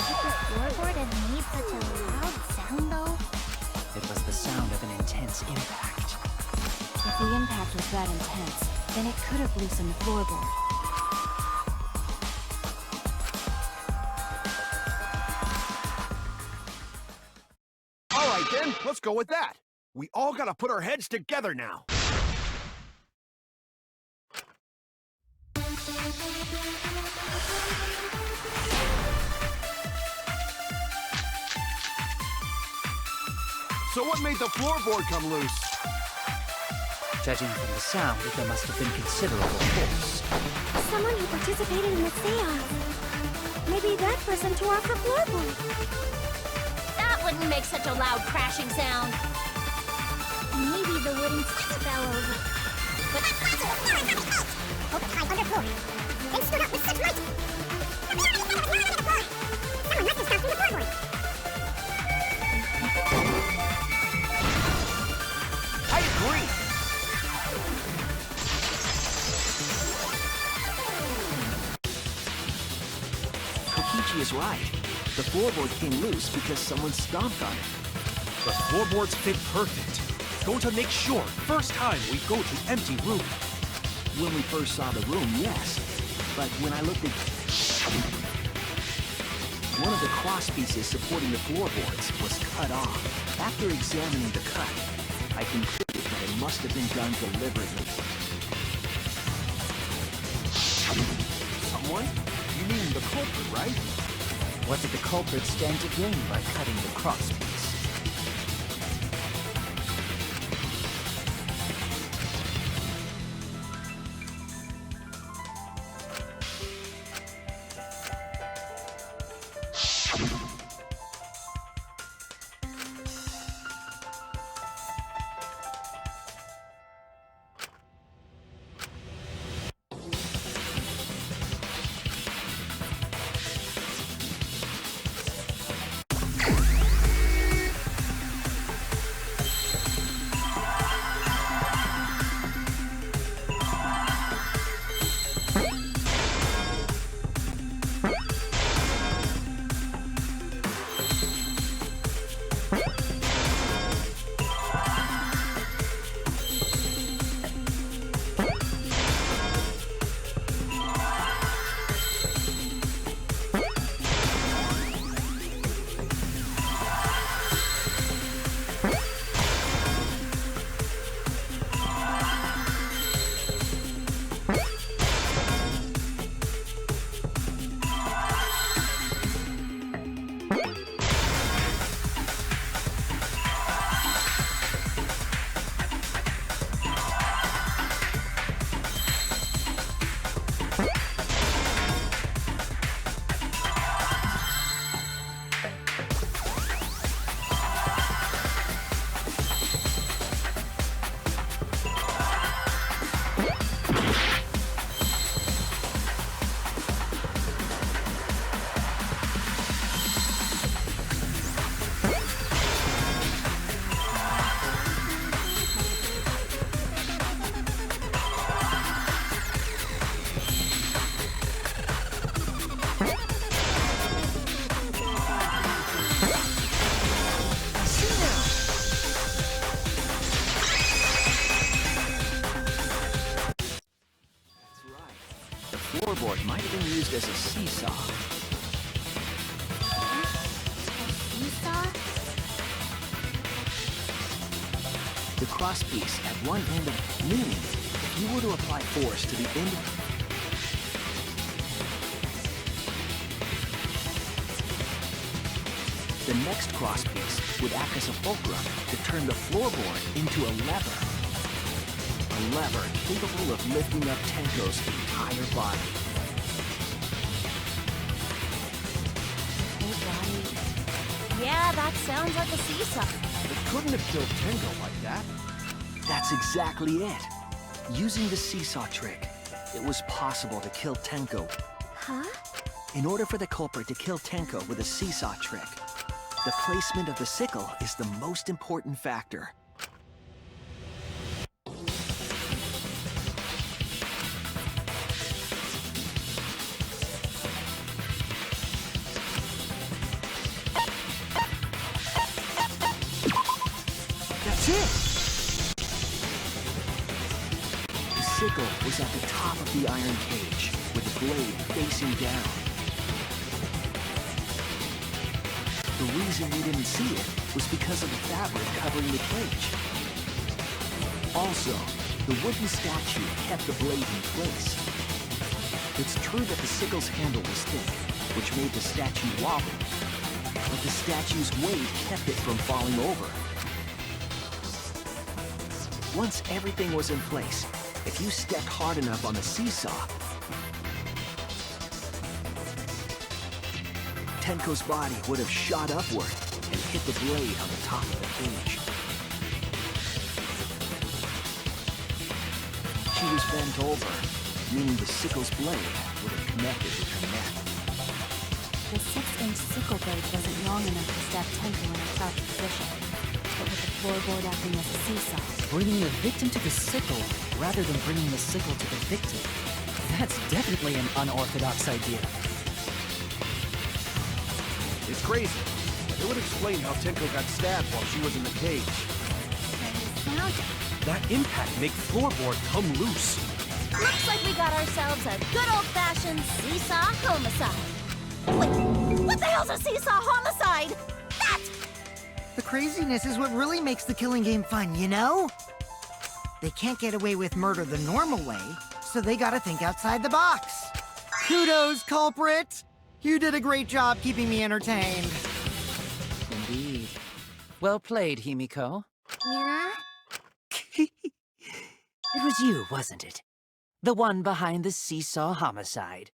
Could the floorboard have made such a loud sound, though? It was the sound of an intense impact. If the impact was that intense, then it could have loosened the floorboard. All right, then. Let's go with that. We all gotta put our heads together now. So what made the floorboard come loose? Judging from the sound, there must have been considerable force. Someone who participated in the seance. Maybe that person tore off the floorboard. That wouldn't make such a loud crashing sound. Maybe the wooden stick fell over. But Hope it tied underfloor. Then stood up with such might. Someone must have stomped through the floorboard. I agree! Kokichi is right. The floorboard came loose because someone stomped on it. The floorboards fit perfect. Going to make sure first time we go to empty room. When we first saw the room, yes. But when I looked at... One of the cross pieces supporting the floorboards was cut off. After examining the cut, I concluded that it must have been done deliberately. Someone? You mean the culprit, right? What did the culprit stand to gain by cutting the cross piece? The floorboard might have been used as a seesaw. Seesaw? The crosspiece at one end of meaning, if you were to apply force to the end of the next crosspiece would act as a fulcrum to turn the floorboard into a lever. A lever capable of lifting up Tenko's entire body. Whole body. Yeah, that sounds like a seesaw. It couldn't have killed Tenko like that. That's exactly it. Using the seesaw trick, it was possible to kill Tenko. Huh? In order for the culprit to kill Tenko with a seesaw trick, the placement of the sickle is the most important factor. That's it! The sickle was at the top of the iron cage, with the blade facing down. The reason we didn't see it was because of the fabric covering the cage. Also, the wooden statue kept the blade in place. It's true that the sickle's handle was thick, which made the statue wobble, but the statue's weight kept it from falling over. Once everything was in place, if you stepped hard enough on the seesaw, Tenko's body would have shot upward and hit the blade on the top of the cage. She was bent over, meaning the sickle's blade would have connected with her neck. The 6-inch sickle blade wasn't long enough to stab Tenko in a crouched position. But with the floorboard acting as a seesaw, Bringing the victim to the sickle rather than bringing the sickle to the victim. That's definitely an unorthodox idea. It's crazy. It would explain how Tenko got stabbed while she was in the cage. Sound. That impact make floorboard come loose. Looks like we got ourselves a good old-fashioned seesaw homicide. Wait, what the hell's a seesaw homicide? That! The craziness is what really makes the killing game fun, you know? They can't get away with murder the normal way, so they gotta think outside the box. Kudos, culprit! You did a great job keeping me entertained. Indeed. Well played, Himiko. Yeah? It was you, wasn't it? The one behind the seesaw homicide.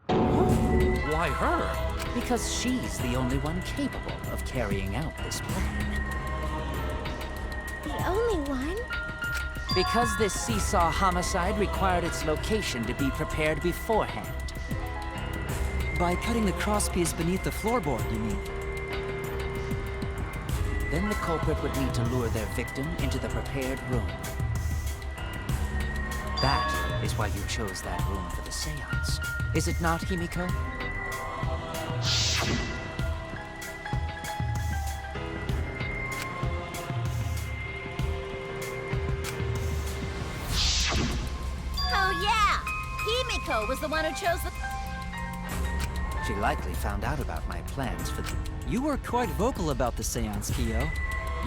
Why her? Because she's the only one capable of carrying out this plan. The only one? Because this seesaw homicide required its location to be prepared beforehand. By cutting the crosspiece beneath the floorboard, you mean? Then the culprit would need to lure their victim into the prepared room. That is why you chose that room for the seance. Is it not, Himiko? Oh yeah! Himiko was the one who chose the... She likely found out about my plans for the... You were quite vocal about the seance, Kyo.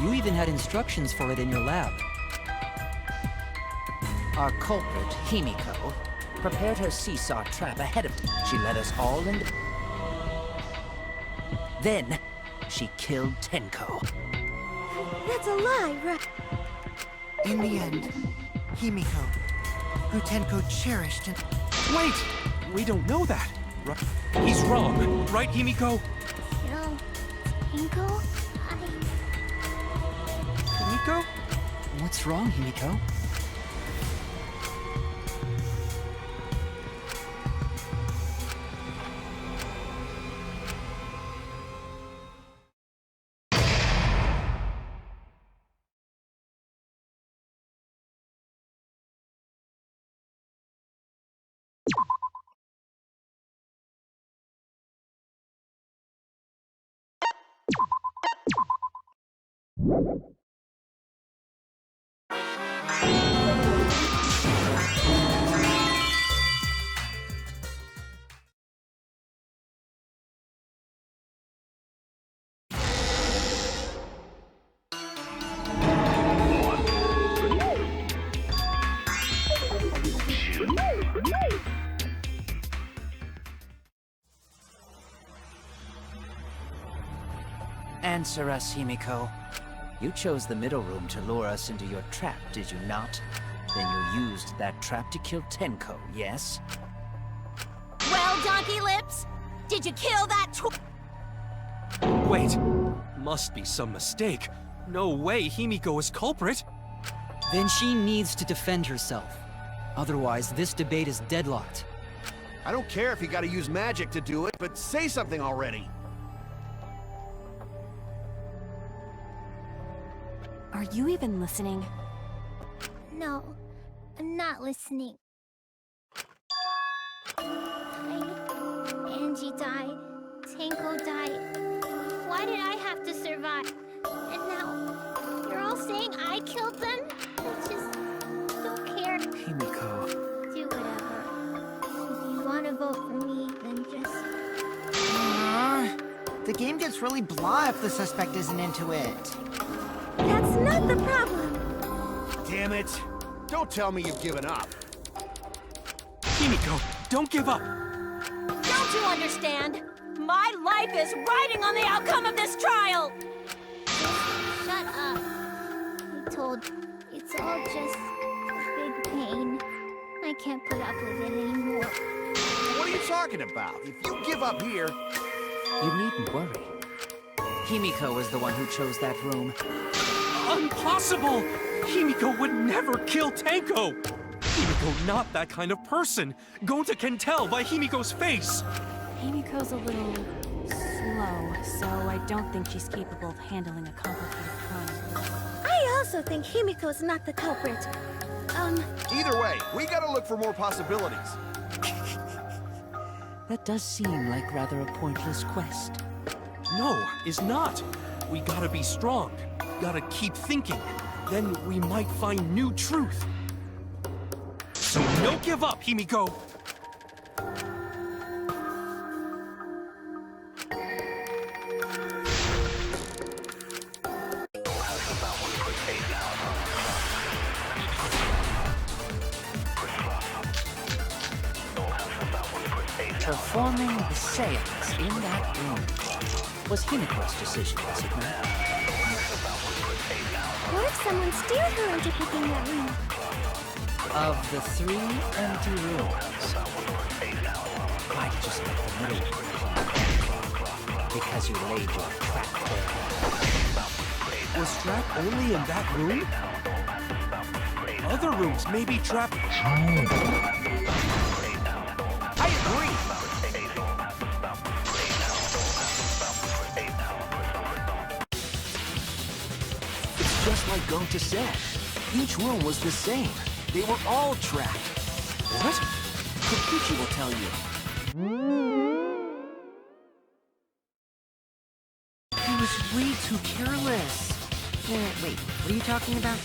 You even had instructions for it in your lab. Our culprit, Himiko, prepared her seesaw trap ahead of time. She led us all into... Then, she killed Tenko. That's a lie, right? In the end, Himiko, who Tenko cherished and... Wait! We don't know that. He's wrong. Right, Himiko? Yo, Inko? Himiko? What's wrong, Himiko? Answer us, Himiko. You chose the middle room to lure us into your trap, did you not? Then you used that trap to kill Tenko, yes? Well, Donkey Lips, did you kill that Wait, must be some mistake. No way Himiko is culprit. Then she needs to defend herself. Otherwise, this debate is deadlocked. I don't care if you gotta use magic to do it, but say something already. Are you even listening? No, I'm not listening. Angie died. Tenko died. Why did I have to survive? And now, you're all saying I killed them? I just don't care. Himiko. Do whatever. If you want to vote for me, then just... The game gets really blah if the suspect isn't into it. That's not the problem. Damn it. Don't tell me you've given up. Himiko, don't give up. Don't you understand? My life is riding on the outcome of this trial! Shut up. I told you, it's all just a big pain. I can't put up with it anymore. What are you talking about? If you give up here... You needn't worry. Himiko was the one who chose that room. Impossible! Himiko would never kill Tenko! Himiko not that kind of person! Gonta can tell by Himiko's face! Himiko's a little slow, so I don't think she's capable of handling a complicated crime. I also think Himiko's not the culprit. Either way, we gotta look for more possibilities. That does seem like rather a pointless quest. No, is not. We gotta be strong. Gotta keep thinking. Then we might find new truth. So no give up, Himiko! Performing the seance in that room was Himiko's decision, was it not? What if someone steered her into picking that room? Of the 3 empty rooms, why'd you select the middle one? Because you laid your trap there. Was trap only in that room? Other rooms may be trapped. I agree! It's just like Gonta said. Each room was the same. They were all trapped. What? Kokichi will tell you. He was way too careless. Wait, what are you talking about?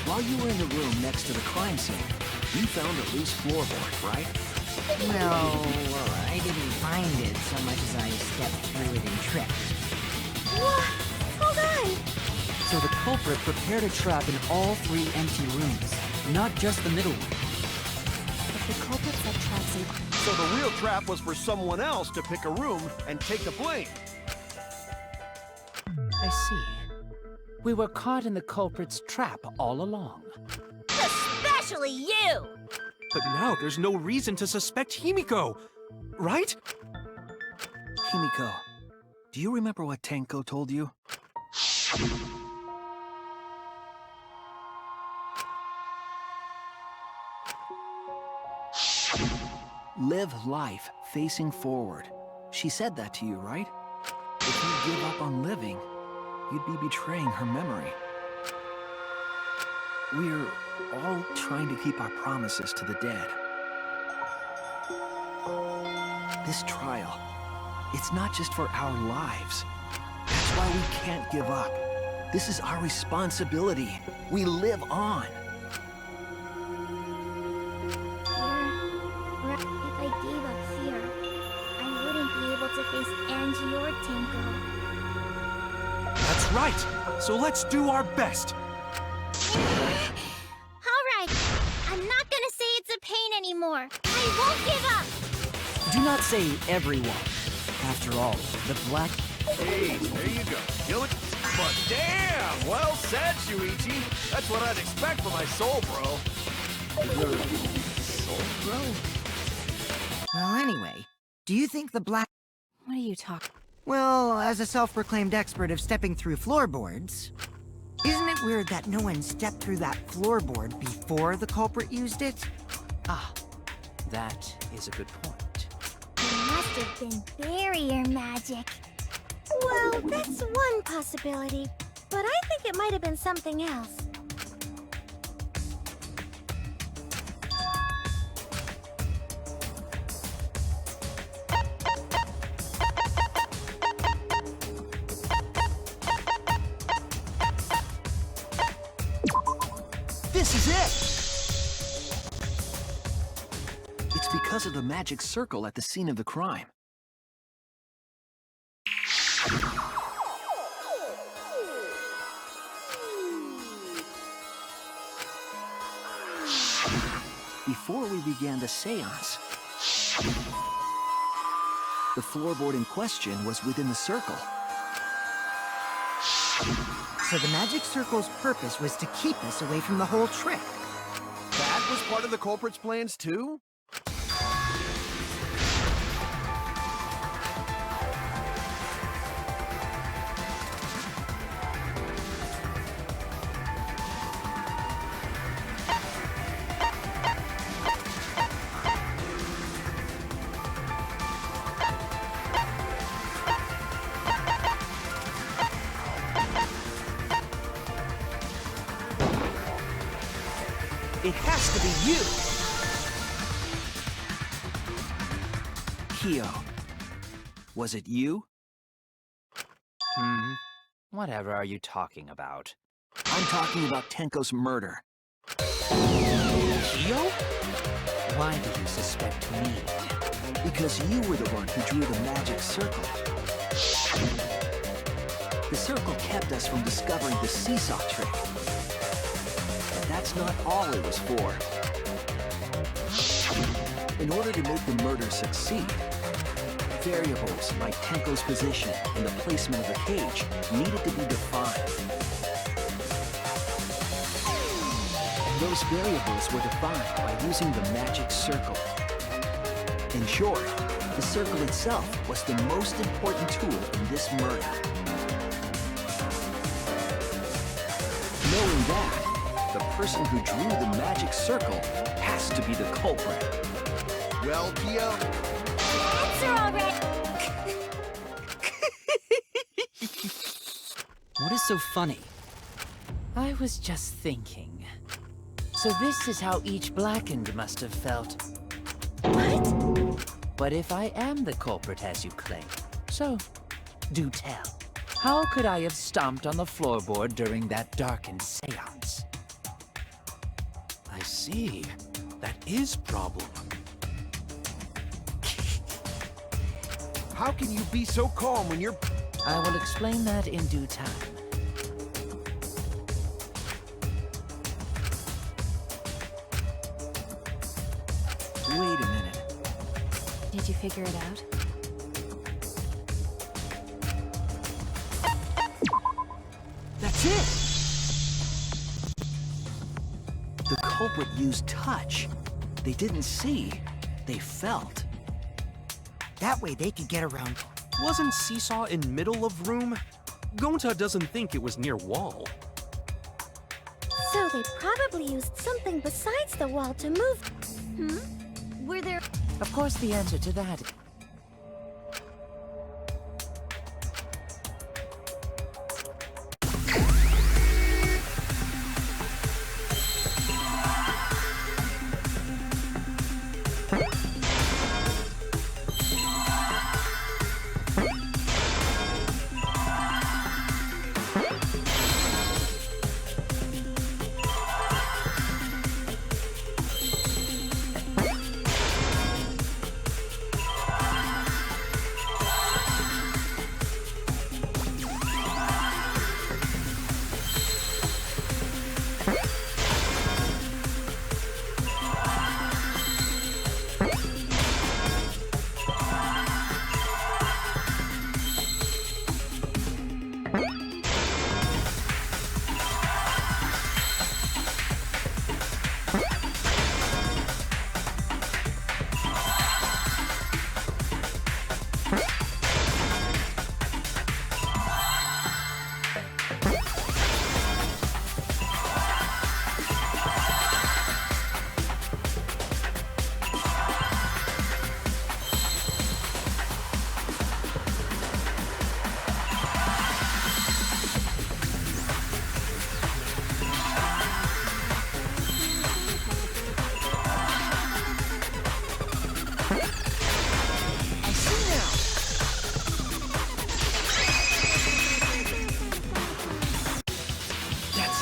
While you were in the room next to the crime scene, you found a loose floorboard, right? Well, I didn't find it so much as I stepped through it and tripped. What? Hold on! So the culprit prepared a trap in all 3 empty rooms, not just the middle one. If the culprit set traps in... So the real trap was for someone else to pick a room and take the blame. I see. We were caught in the culprit's trap all along. Especially you! But now there's no reason to suspect Himiko, right? Himiko, do you remember what Tenko told you? Live life facing forward. She said that to you, right? If you give up on living, you'd be betraying her memory. We're all trying to keep our promises to the dead. This trial, it's not just for our lives. That's why we can't give up. This is our responsibility. We live on. If I gave up here, I wouldn't be able to face Angie or Tenko. That's right. So let's do our best. Alright, I'm not gonna say it's a pain anymore. I won't give up. Do not say everyone. After all, the black... Hey, there you go. Kill it. But damn! Well said, Shuichi. That's what I'd expect from my soul, bro. Your soul, bro? Well, anyway, do you think the black... What are you talking? Well, as a self-proclaimed expert of stepping through floorboards, isn't it weird that no one stepped through that floorboard before the culprit used it? Ah, that is a good point. It must have been barrier magic. Well, that's one possibility, but I think it might have been something else. This is it! It's because of the magic circle at the scene of the crime. Before we began the seance, the floorboard in question was within the circle. So the magic circle's purpose was to keep us away from the whole trick. That was part of the culprit's plans, too? It has to be you! Kyo, was it you? Whatever are you talking about? I'm talking about Tenko's murder. Kyo? Why do you suspect me? Because you were the one who drew the magic circle. The circle kept us from discovering the seesaw trick. But that's not all it was for. In order to make the murder succeed, variables like Tenko's position and the placement of the cage needed to be defined. Those variables were defined by using the magic circle. In short, the circle itself was the most important tool in this murder. Knowing that, the person who drew the magic circle has to be the culprit. Well, Kyo, Answer already! What is so funny? I was just thinking. So this is how each blackened must have felt. What? But if I am the culprit as you claim, so do tell. How could I have stomped on the floorboard during that darkened seance? I see. That is problem. how can you be so calm when you're... I will explain that in due time. Wait a minute. Did you figure it out? That's it! The culprit used touch. They didn't see, they felt. That way they could get around. Wasn't Seesaw in middle of room? Gonta doesn't think it was near wall. So they probably used something besides the wall to move. Were there... Of course, the answer to that.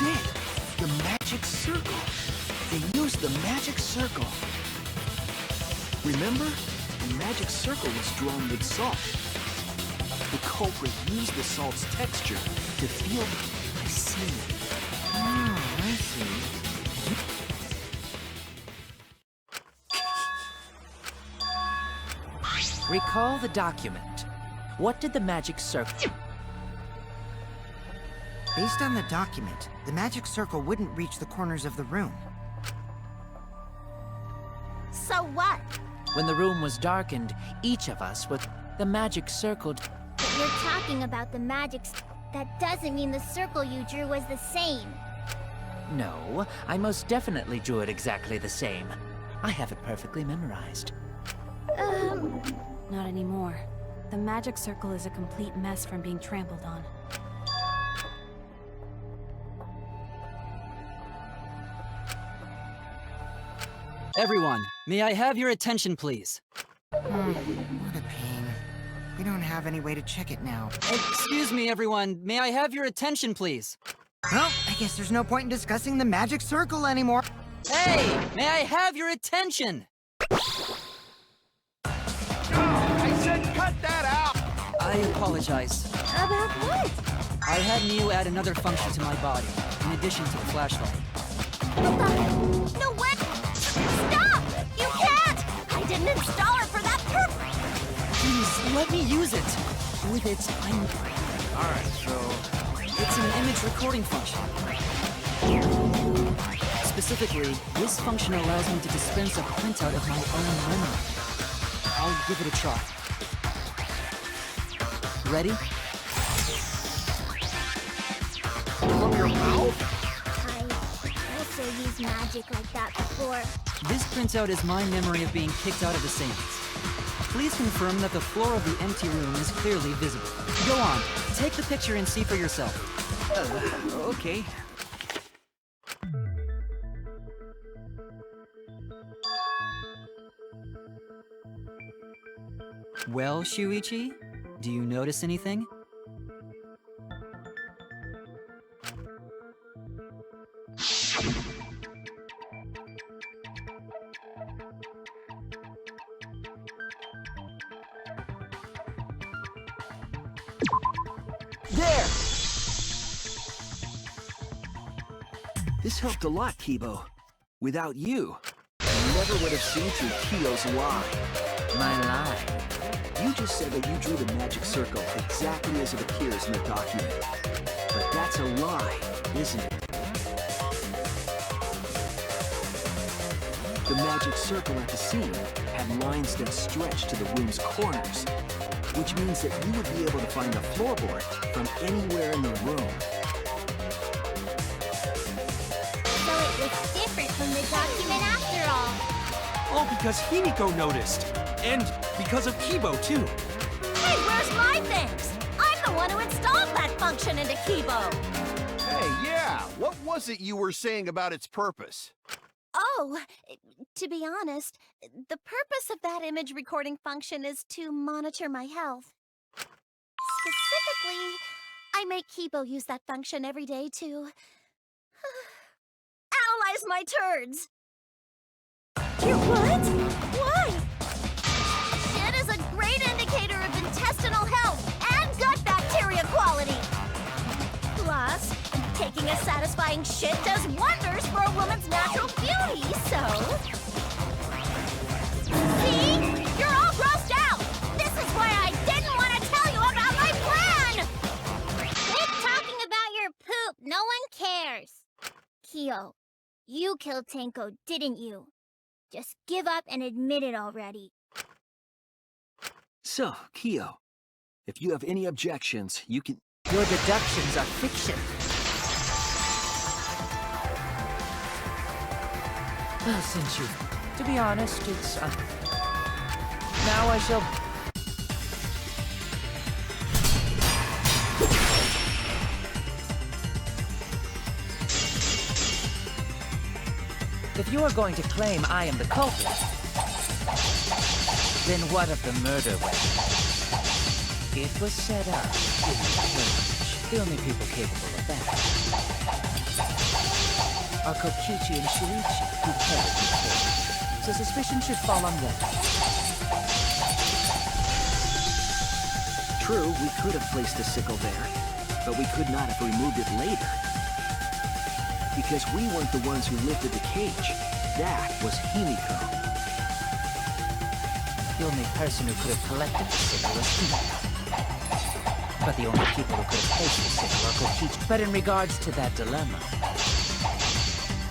it! The magic circle! They used the magic circle! Remember? The magic circle was drawn with salt. The culprit used the salt's texture to feel... I see. Oh, I see. Recall the document. What did the magic circle... Based on the document, the magic circle wouldn't reach the corners of the room. So what? When the room was darkened, each of us with the magic circle... But you're talking about the that doesn't mean the circle you drew was the same. No, I most definitely drew it exactly the same. I have it perfectly memorized. Not anymore. The magic circle is a complete mess from being trampled on. Everyone, may I have your attention, please? What a pain. We don't have any way to check it now. Excuse me, everyone. May I have your attention, please? Well, I guess there's no point in discussing the magic circle anymore. Hey, may I have your attention? I said cut that out! I apologize. About what? I had Neo add another function to my body, in addition to the flashlight. No way! Stop! You can't! I didn't install it for that purpose! Please, let me use it. With it, Alright, so... It's an image recording function. Specifically, this function allows me to dispense a printout of my own memory. I'll give it a try. Ready? From your mouth? I also used magic like that before. This printout is my memory of being kicked out of the Saints. Please confirm that the floor of the empty room is clearly visible. Go on, take the picture and see for yourself. Okay. Well, Shuichi, do you notice anything? There! This helped a lot, Kibo. Without you, I never would have seen through Kiyo's lie. My lie. You just said that you drew the magic circle exactly as it appears in the document. But that's a lie, isn't it? The magic circle at the scene had lines that stretched to the room's corners, which means that you would be able to find the floorboard from anywhere in the room. So it was different from the document after all. All because Himiko noticed. And because of Kibo, too. Hey, where's my things? I'm the one who installed that function into Kibo! Hey, yeah! What was it you were saying about its purpose? Oh, to be honest, the purpose of that image recording function is to monitor my health. Specifically, I make Kibo use that function every day to... analyze my turds! Your what? Why? Shit is a great indicator of intestinal health and gut bacteria quality! Plus, taking a satisfying shit does wonders for a woman's natural beauty, so... See? You're all grossed out! This is why I didn't want to tell you about my plan! Quit talking about your poop. No one cares. Kyo, you killed Tenko, didn't you? Just give up and admit it already. So, Kyo, if you have any objections, you can... Your deductions are fiction. Well, since you... To be honest, it's, now I shall... If you are going to claim I am the culprit, then what of the murder weapon? It was set up in the cage. The only people capable of that. are Kokichi and Shuichi, who carried the cage. So suspicion should fall on them. True, we could have placed a sickle there, but we could not have removed it later. Because we weren't the ones who lifted the cage. That was Himiko. The only person who could have collected the sickle was Himiko. But the only people who could have placed the sickle are Kokichi. But in regards to that dilemma,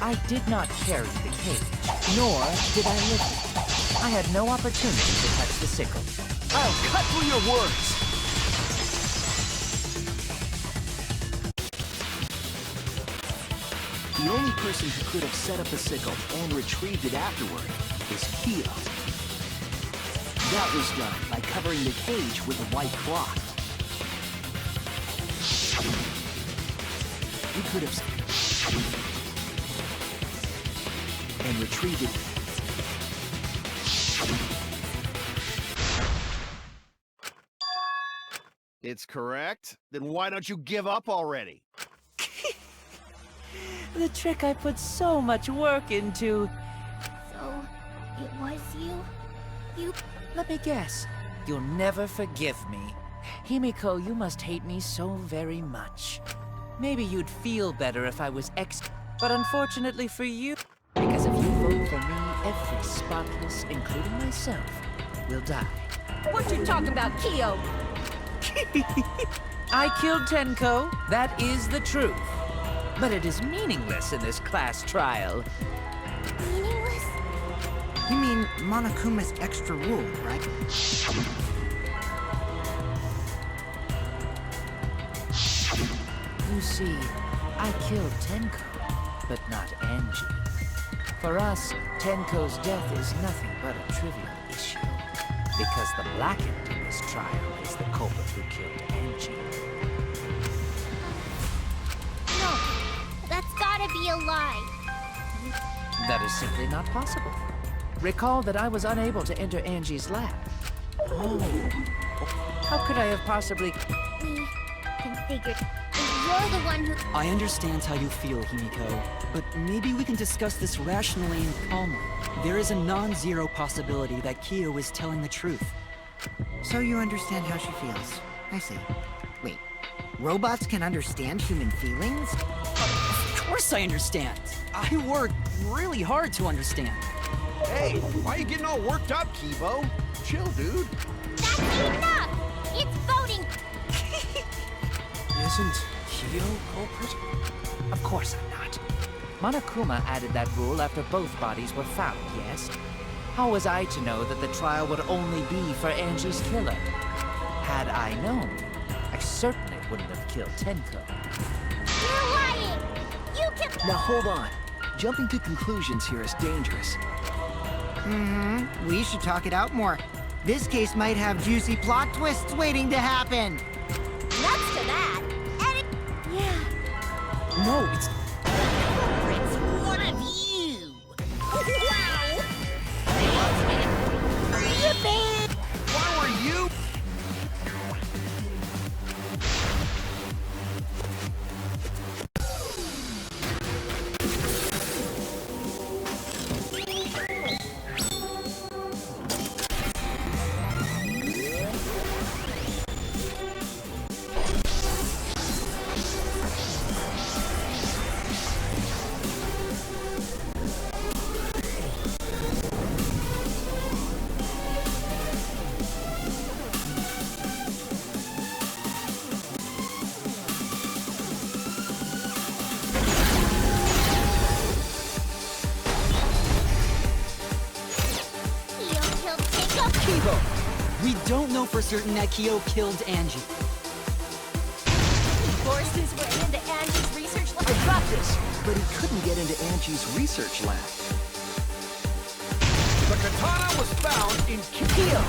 I did not carry the cage, nor did I lift it. I had no opportunity to touch the sickle. I'll cut through your words! The only person who could have set up the sickle and retrieved it afterward is Kyo. That was done by covering the cage with a white cloth. You could have... and retrieved it. It's correct? Then why don't you give up already? The trick I put so much work into. So, it was you? You... Let me guess. You'll never forgive me. Himiko, you must hate me so very much. Maybe you'd feel better if I was but unfortunately for you, because if you vote for me, every spotless, including myself, will die. What you talking about, Kyo? I killed Tenko, that is the truth. But it is meaningless in this class trial. meaningless? You mean Monokuma's extra rule, right? You see, I killed Tenko, but not Angie. For us, Tenko's death is nothing but a trivial issue. Because the blackened in this trial is the culprit who killed Angie. No, that's gotta be a lie. That is simply not possible. Recall that I was unable to enter Angie's lab. Oh. How could I have possibly... We can figure... You're the one who... I understand how you feel, Himiko, but maybe we can discuss this rationally and calmly. There is a non-zero possibility that Kyo is telling the truth. So you understand how she feels. I see. Wait, robots can understand human feelings? Of course I understand. I work really hard to understand. Hey, why are you getting all worked up, Kibo? Chill, dude. That's enough! It's voting! Isn't Kyo culprit? Of course I'm not. Monokuma added that rule after both bodies were found, yes? How was I to know that the trial would only be for Angie's killer? Had I known, I certainly wouldn't have killed Tenko. You're lying! You can... Now hold on. Jumping to conclusions here is dangerous. We should talk it out more. This case might have juicy plot twists waiting to happen. Nuts to that. And it... Yeah. No, it's... It's one of you! Wow! Yippee! Why were you? Kyo killed Tenko. Kibo! We don't know for certain that Kyo killed Angie. He forced his way into Angie's research lab. I got this! But he couldn't get into Angie's research lab. The katana was found in Kyo!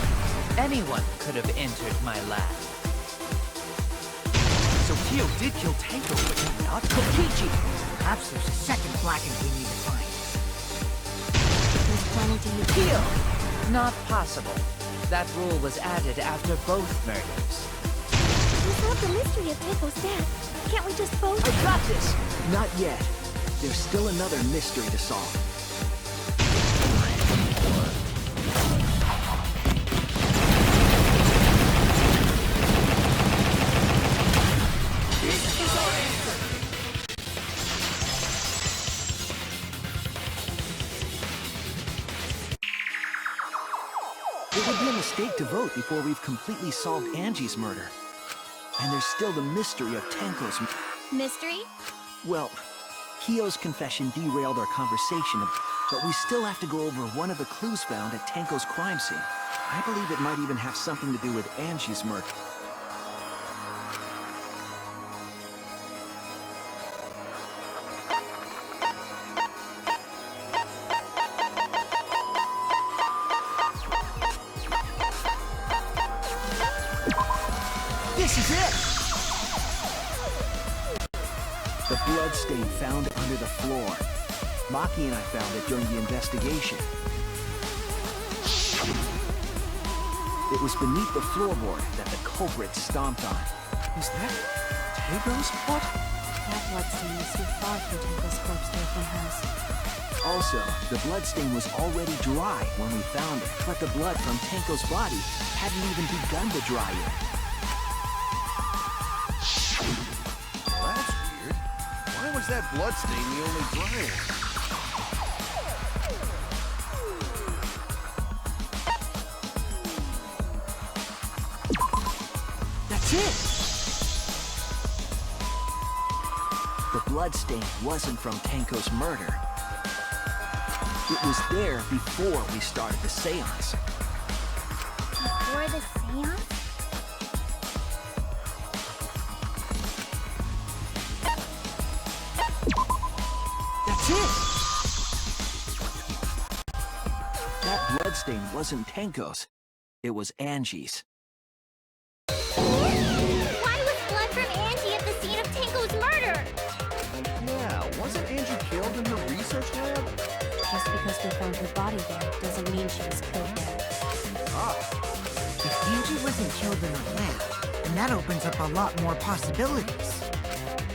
Anyone could have entered my lab. So Kyo did kill Tenko, but not Kokichi! Perhaps there's a second blackened we need to find. He's planning to use Kyo! Not possible. That rule was added after both murders. We solved the mystery of Tenko's death. Can't we just vote? I got this! Not yet. there's still another mystery to solve. It would be a mistake to vote before we've completely solved Angie's murder. And there's still the mystery of Tenko's Mystery? Well, Kyo's confession derailed our conversation, but we still have to go over one of the clues found at Tenko's crime scene. I believe it might even have something to do with Angie's murder. This is it! The blood stain found under the floor. Maki and I found it during the investigation. It was beneath the floorboard that the culprit stomped on. Was that Tenko's blood? That bloodstain is too far from Tenko's corpse to have been hers. Also, the blood stain was already dry when we found it, but the blood from Tenko's body hadn't even begun to dry yet. Well, that's weird. Why was that blood stain the only dry one? That's it! The blood stain wasn't from Tenko's murder. It was there before we started the seance. Before the seance? That's it! That blood stain wasn't Tenko's. It was Angie's. Why was blood from Angie at the scene of Tenko's murder? Yeah, wasn't Angie killed in her research lab? Just because we found her body there doesn't mean she was killed there. If Angie wasn't killed in her lab, then that opens up a lot more possibilities.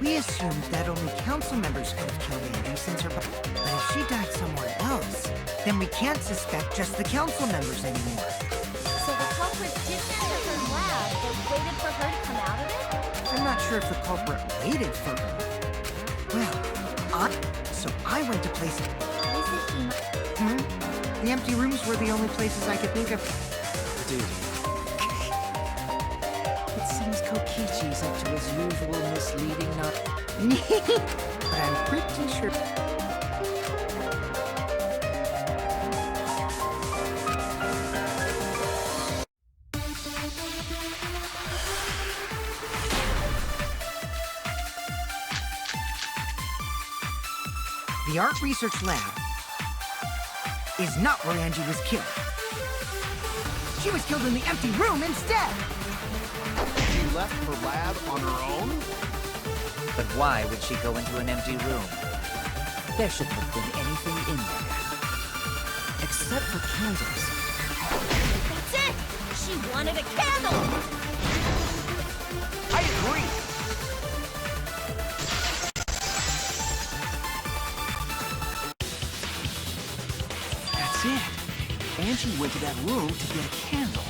We assumed that only council members could have killed Angie since her body. But if she died somewhere else, then we can't suspect just the council members anymore. So the culprit didn't enter her lab, but waited for her to come out of it? I'm not sure if the culprit waited for her. Well, so I went to places. The empty rooms were the only places I could think of. Dude. It seems Kokichi's up to his usual misleading But I'm pretty sure. The art research lab is not where Angie was killed. She was killed in the empty room instead! She left her lab on her own? But why would she go into an empty room? There shouldn't have been anything in there. Except for candles. That's it! She wanted a candle! I agree! That's it. Angie went to that room to get a candle.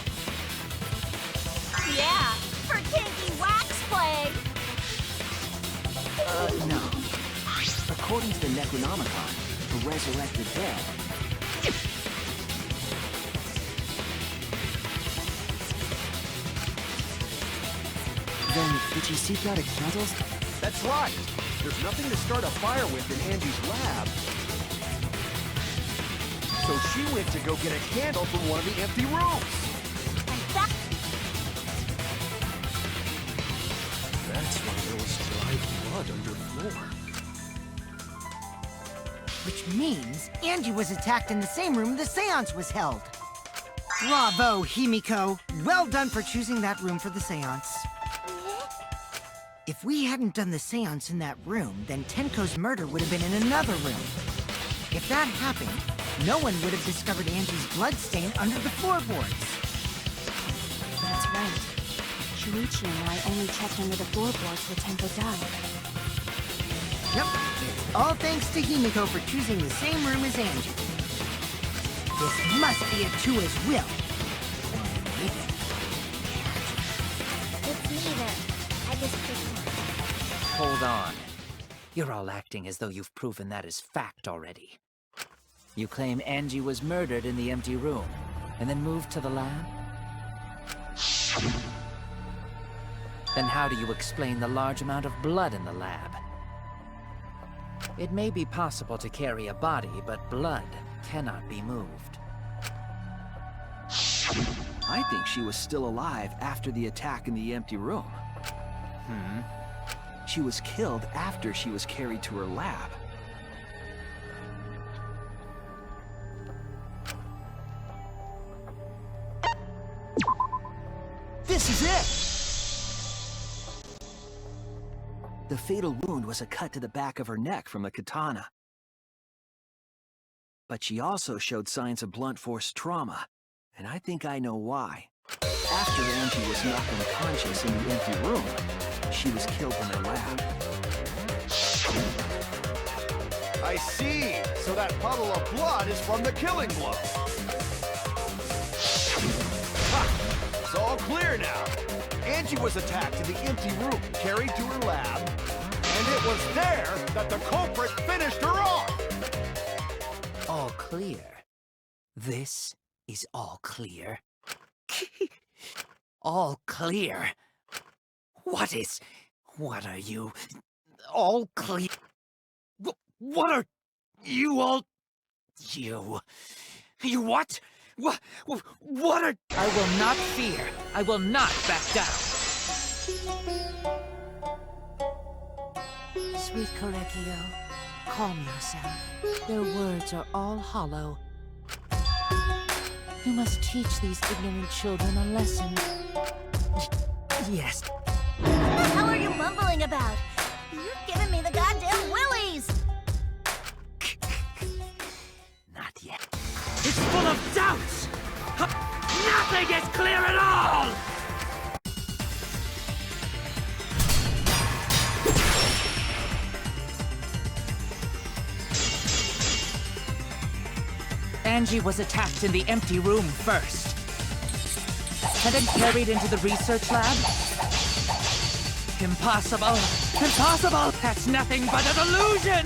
Yeah, for kinky wax play! No. According to the Necronomicon, the resurrected dead. Then, did she seek out a candles? That's right! There's nothing to start a fire with in Angie's lab. So she went to go get a candle from one of the empty rooms. And that... That's why there was dried blood under floor. Which means Angie was attacked in the same room the seance was held. Bravo, Himiko. Well done for choosing that room for the seance. If we hadn't done the seance in that room, then Tenko's murder would have been in another room. If that happened, no one would have discovered Angie's blood stain under the floorboards. That's right. Shuichi and I only checked under the floorboards where Tenko died. Yep, it's All thanks to Himiko for choosing the same room as Angie. This must be a two as will. Or maybe... It's neither. I just picked one. Hold on. You're all acting as though you've proven that as fact already. You claim Angie was murdered in the empty room, and then moved to the lab? Then how do you explain the large amount of blood in the lab? It may be possible to carry a body, but blood cannot be moved. I think she was still alive after the attack in the empty room. She was killed after she was carried to her lab. This is it! The fatal wound was a cut to the back of her neck from a katana. But she also showed signs of blunt force trauma, and I think I know why. After Angie was knocked unconscious in the empty room, she was killed in her lab. I see. So that puddle of blood is from the killing blow. Ha! It's all clear now. Angie was attacked in the empty room, carried to her lab, and it was there that the culprit finished her off. All clear. This is all clear. All clear. What are you? All clear. What are you all? You what? What are? I will not fear. I will not back down. Sweet Korekio, calm yourself. Their words are all hollow. You must teach these ignorant children a lesson. Yes. What the hell are you mumbling about? You're giving me the goddamn willies! Not yet. It's full of doubts! Nothing is clear at all! Angie was attacked in the empty room first, and then carried into the research lab? Impossible! Impossible! That's nothing but a delusion!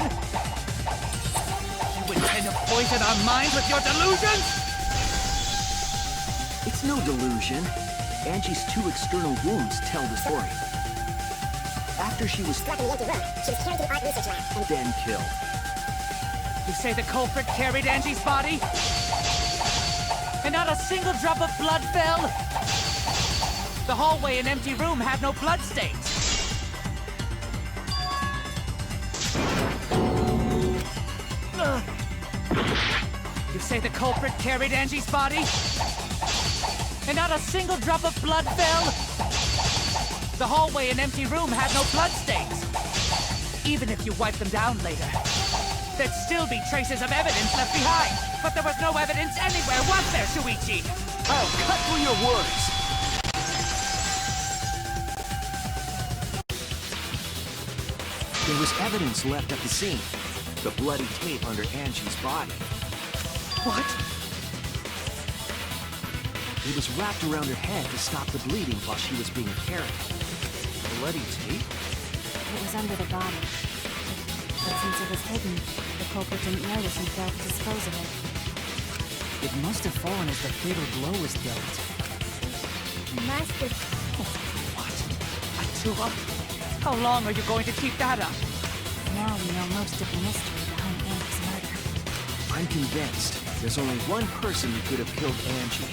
You intend to poison our minds with your delusions? It's no delusion. Angie's two external wounds tell the story. After she was Struck in the empty room, she was carried to the art research lab and then killed. You say the culprit carried Angie's body? And not a single drop of blood fell? The hallway and empty room had no blood stains. You say the culprit carried Angie's body? And not a single drop of blood fell? The hallway and empty room had no blood stains. Even if you wipe them down later, there'd still be traces of evidence left behind. But there was no evidence anywhere, was there, Shuichi? I'll cut through your words! There was evidence left at the scene. The bloody tape under Angie's body. What? It was wrapped around her head to stop the bleeding while she was being carried. Bloody tape? It was under the body. But since it was hidden, the culprit didn't notice and failed to dispose of it. It must have fallen as the fatal blow was dealt. Must have. What? Atua? How long are you going to keep that up? Now we know most of the mystery behind Angie's murder. I'm convinced there's only one person who could have killed Angie.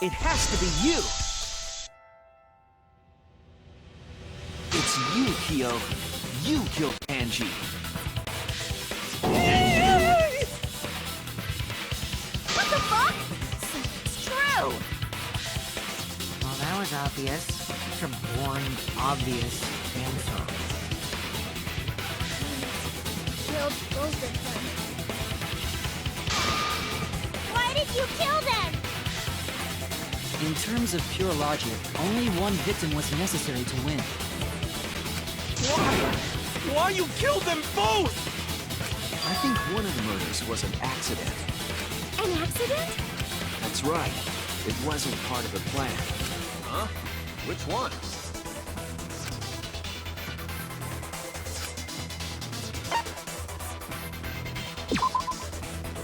It has to be you! It's you, Kyo. You killed Angie. What the fuck? It's true! Well, that was obvious. Such a boring, obvious answer. Killed both of them. you kill them? In terms of pure logic, only one victim was necessary to win. Why? Why you killed them both? I think one of the murders was an accident. An accident? That's right. It wasn't part of the plan. Huh? Which one?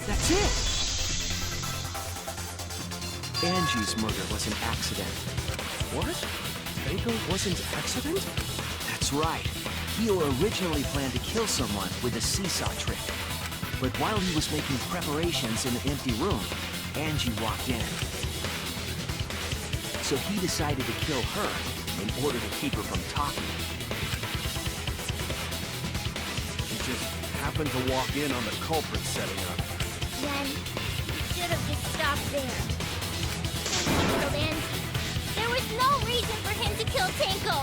That's it! Angie's murder was an accident. What? Tango wasn't accident? That's right. Kyo originally planned to kill someone with a seesaw trick. But while he was making preparations in an empty room, Angie walked in. So he decided to kill her in order to keep her from talking. She just happened to walk in on the culprit setting up. Then, you should have just stopped there. Killed Angie. There was no reason for him to kill Tanko.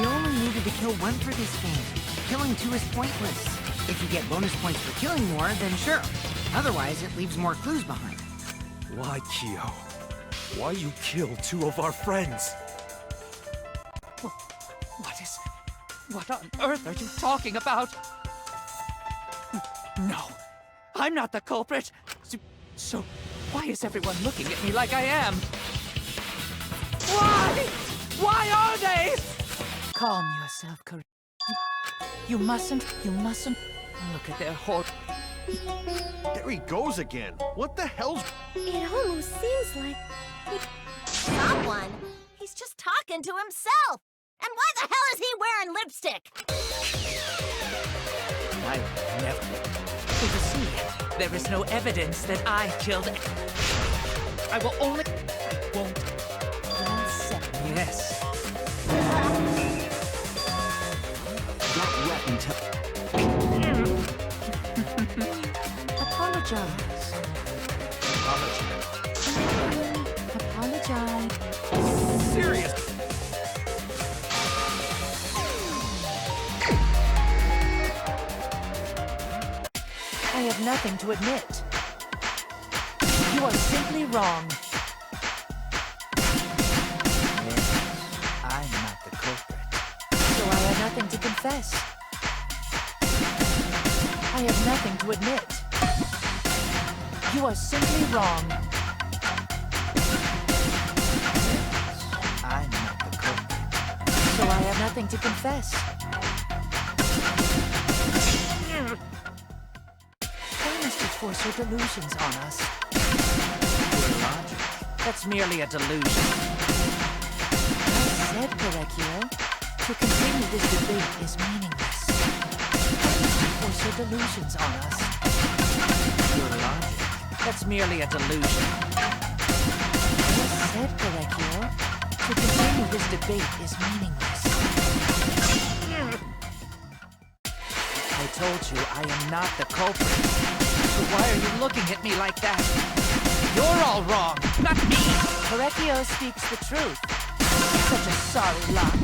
You only needed to kill one for this game. Killing two is pointless. If you get bonus points for killing more, then sure. Otherwise, it leaves more clues behind. Why, Kyo? Why you kill two of our friends? What on earth are you talking about? No, I'm not the culprit. So why is everyone looking at me like I am? Why? Why are they? Calm yourself, Corinne. You mustn't look at their horror. There he goes again. What the hell's... It almost seems like... Someone? He's just talking to himself. And why the hell is he wearing lipstick? I never... So you see, there is no evidence that I killed... I will only... I won't... Well said. Yes. That weapon Apologize. Apologize. Serious? I have nothing to admit. You are simply wrong. Yes, I'm not the culprit. So I have nothing to confess. I have nothing to admit. You are simply wrong. Yes, I'm not the culprit. So I have nothing to confess. Why must you force your delusions on us? Your logic. That's merely a delusion. I said, Correcchio, to continue this debate is meaningless. Why must you force your delusions on us? Your logic. That's merely a delusion. I said, Correcchio, to continue this debate is meaningless. I told you I am not the culprit. So why are you looking at me like that? You're all wrong, not me! Correcchio speaks the truth. Such a sorry lot.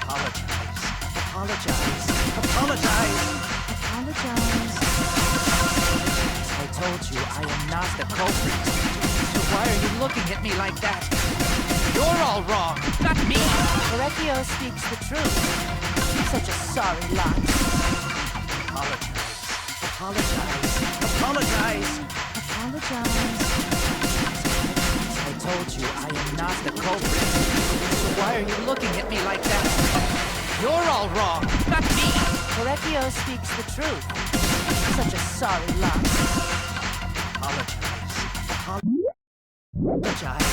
Apologize. Apologize. Apologize. Apologize. I told you I am not the culprit. So why are you looking at me like that? You're all wrong, not me! Correcchio speaks the truth. Such a sorry lot. Apologize. Apologize. Apologize. I told you I am not the culprit. So why are you looking at me like that? You're all wrong, not me! Correcchio speaks the truth. Such a sorry lot. Apologize. Apologize.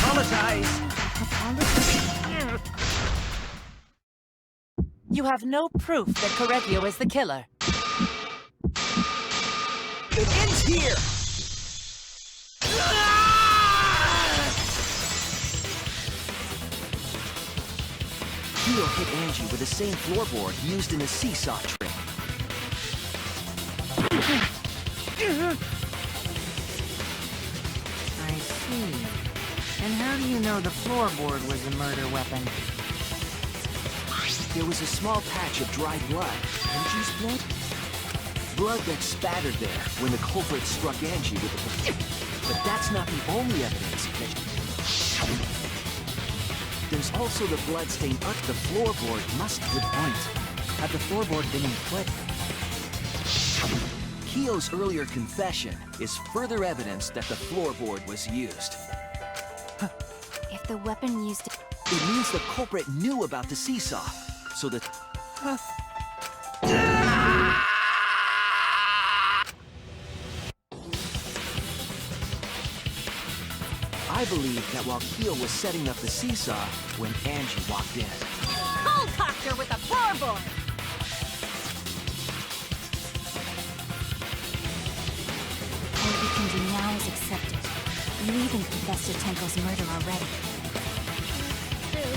Apologize. You have no proof that Correcchio is the killer. It ends here! Kyo hit Angie with the same floorboard used in the seesaw trick. I see. And how do you know the floorboard was the murder weapon? There was a small patch of dried blood. Angie's blood? blood that spattered there when the culprit struck Angie with the... But that's not the only evidence that... There's also the bloodstain up the floorboard must... Good point. Had the floorboard been in play... Kyo's earlier confession is further evidence that the floorboard was used. If the weapon used... It means the culprit knew about the seesaw, so that... I believe that while Kyo was setting up the seesaw, when Angie walked in. Concoctor with a floorboard! All we can do now is accept it. You even confessed to Tenko's murder already. True.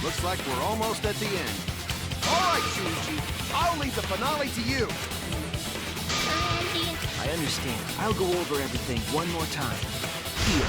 Looks like we're almost at the end. All right, Shuichi. I'll leave the finale to you. Angie. I understand. I'll go over everything one more time. Kyo.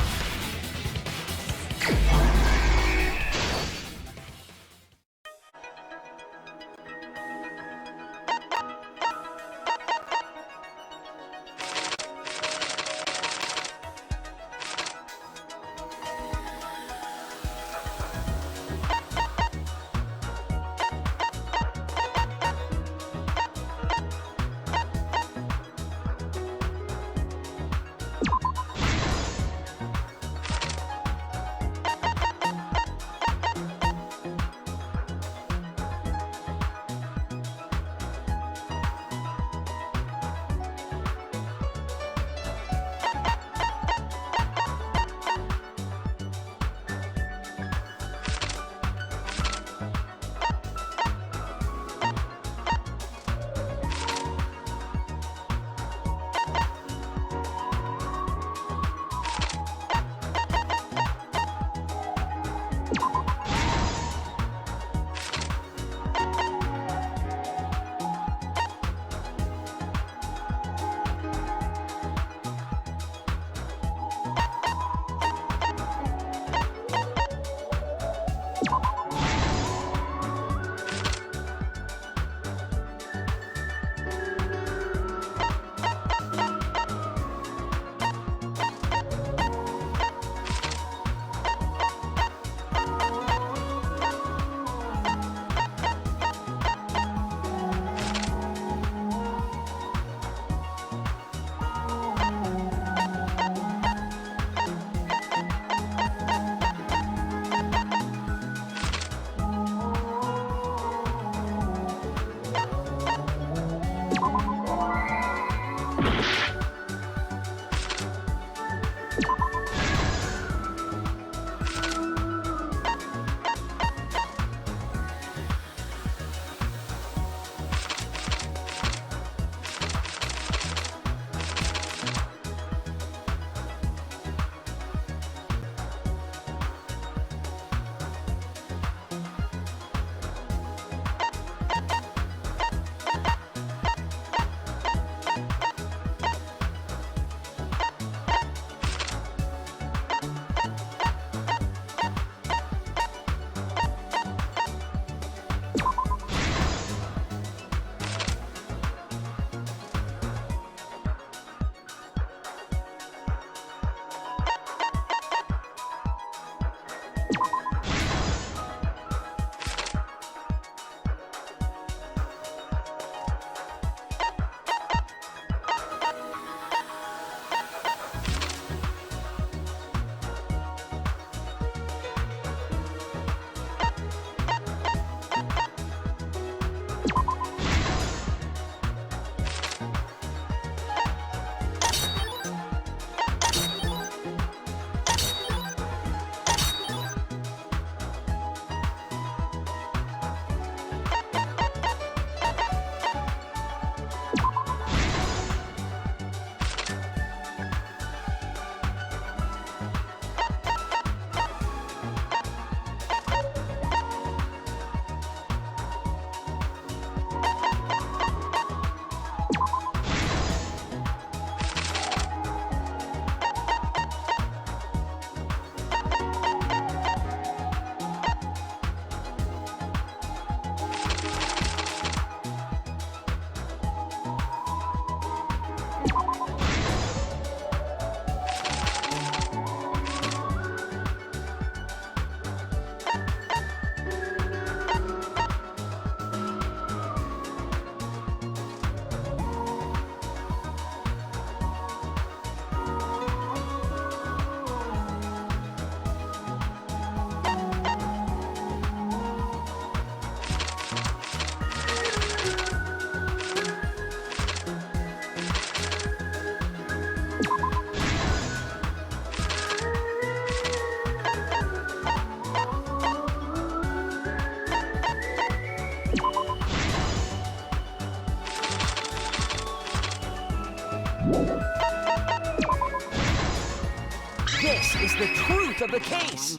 This is the truth of the case.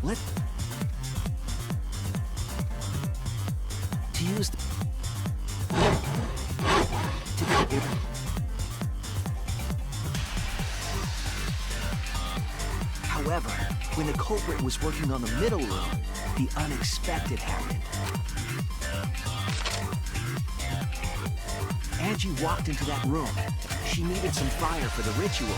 Let to use the However, when the culprit was working on the middle room, the unexpected happened. Angie walked into that room. She needed some fire for the ritual.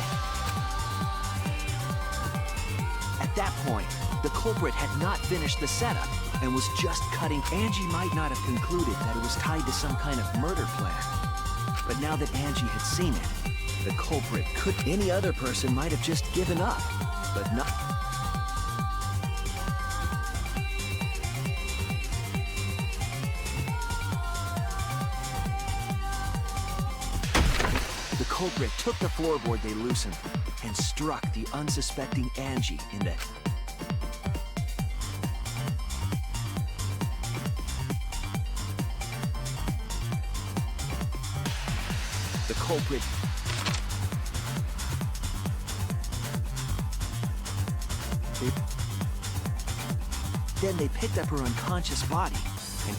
At that point, the culprit had not finished the setup and was just cutting. Angie might not have concluded that it was tied to some kind of murder plan. But now that Angie had seen it, the culprit could. Any other person might have just given up, but not. The culprit took the floorboard they loosened and struck the unsuspecting Angie in the... The culprit... Then they picked up her unconscious body and...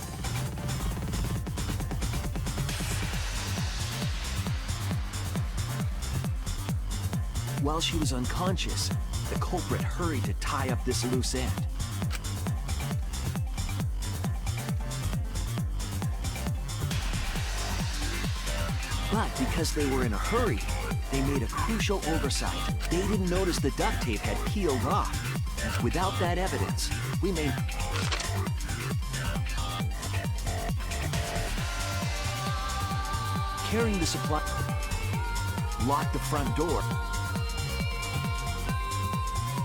While she was unconscious, the culprit hurried to tie up this loose end. But because they were in a hurry, they made a crucial oversight. They didn't notice the duct tape had peeled off. And without that evidence, we may... Carrying the supply... Locked the front door...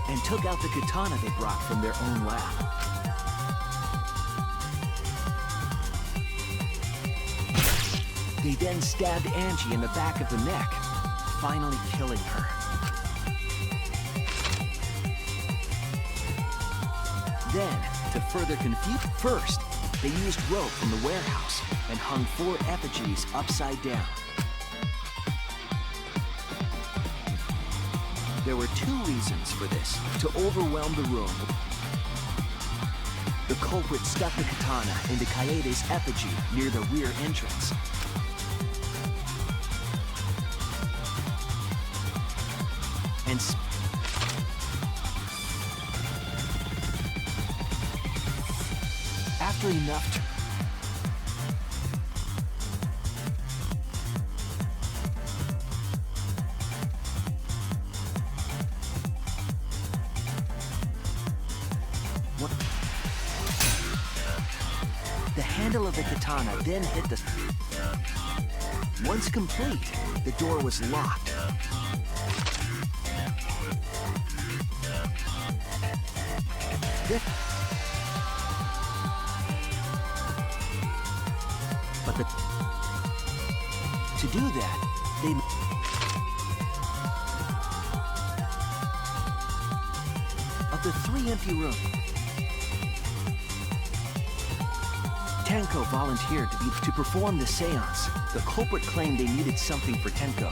And took out the katana they brought from their own lab. They then stabbed Angie in the back of the neck, finally killing her. Then, to further confuse, first, they used rope from the warehouse and hung 4 effigies upside down. There were 2 reasons for this: to overwhelm the room. The culprit stuck the katana into Kaede's effigy near the rear entrance. And after enough the handle of the katana then hit the... Once complete, the door was locked. But to do that, they... Of the 3 empty rooms, Tenko volunteered to perform the seance. The culprit claimed they needed something for Tenko.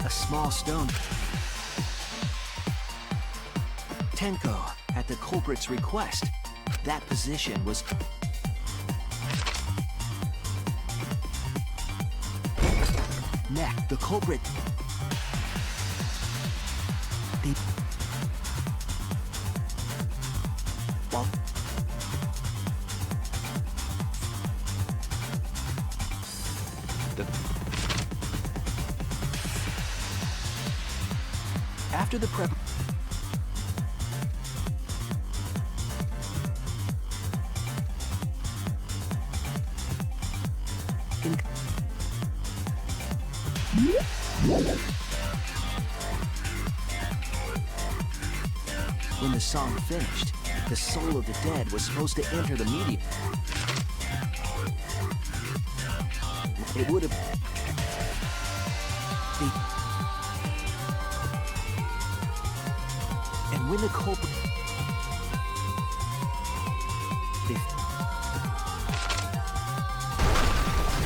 A small stone. Tenko, at the culprit's request, that position was... Neck, the culprit... They... Well... After the prep... When the song finished, the soul of the dead was supposed to enter the medium. It would have... And when the culprit... They...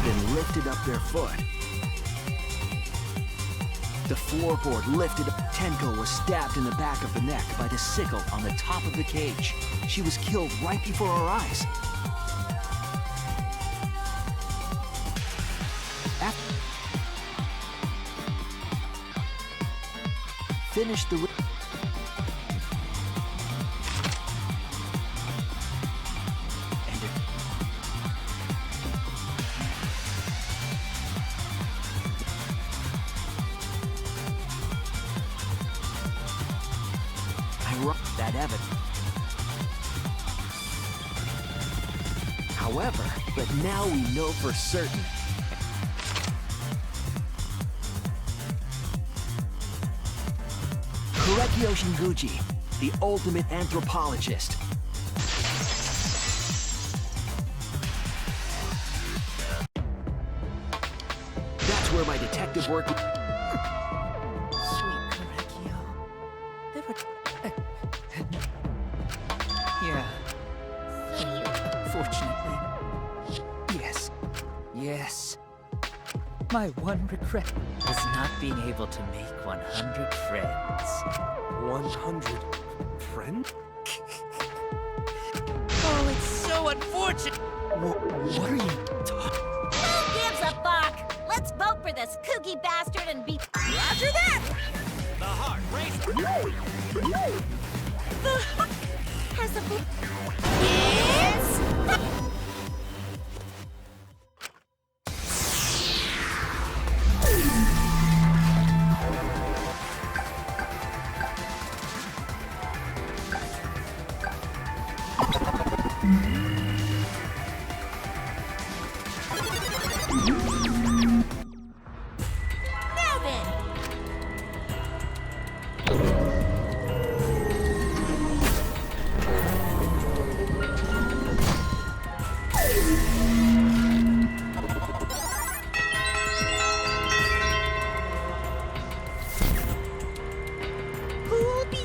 then lifted up their foot. The floorboard lifted up. Tenko was stabbed in the back of the neck by the sickle on the top of the cage. She was killed right before our eyes. Finished the... that evidence. However, but now we know for certain. Korekio Shinguji, the ultimate anthropologist. That's where my detective work... Sweet Korekio. They were... Yeah. Fortunately. Yes. Yes. My one regret was not being able to make 100 friends. 100 friends? Oh, it's so unfortunate. What are you talking? Who gives a fuck? Let's vote for this kooky bastard and be... Roger that! The heart race. Has a... It's... Now then! Who'll be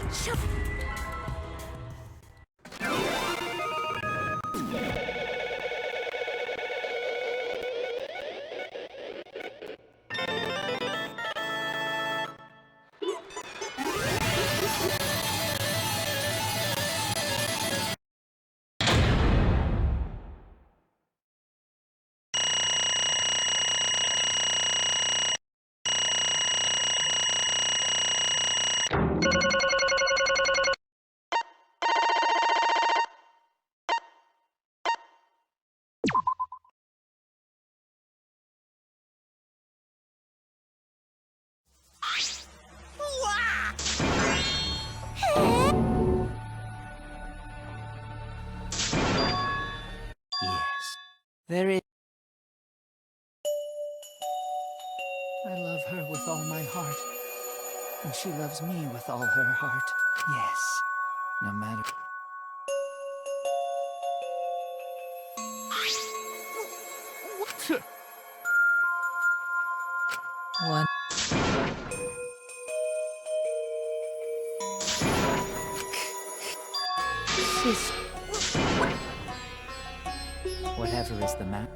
Yes. There is... I love her with all my heart. And she loves me with all her heart. Yes. No matter... One... Sis... Whatever is the map.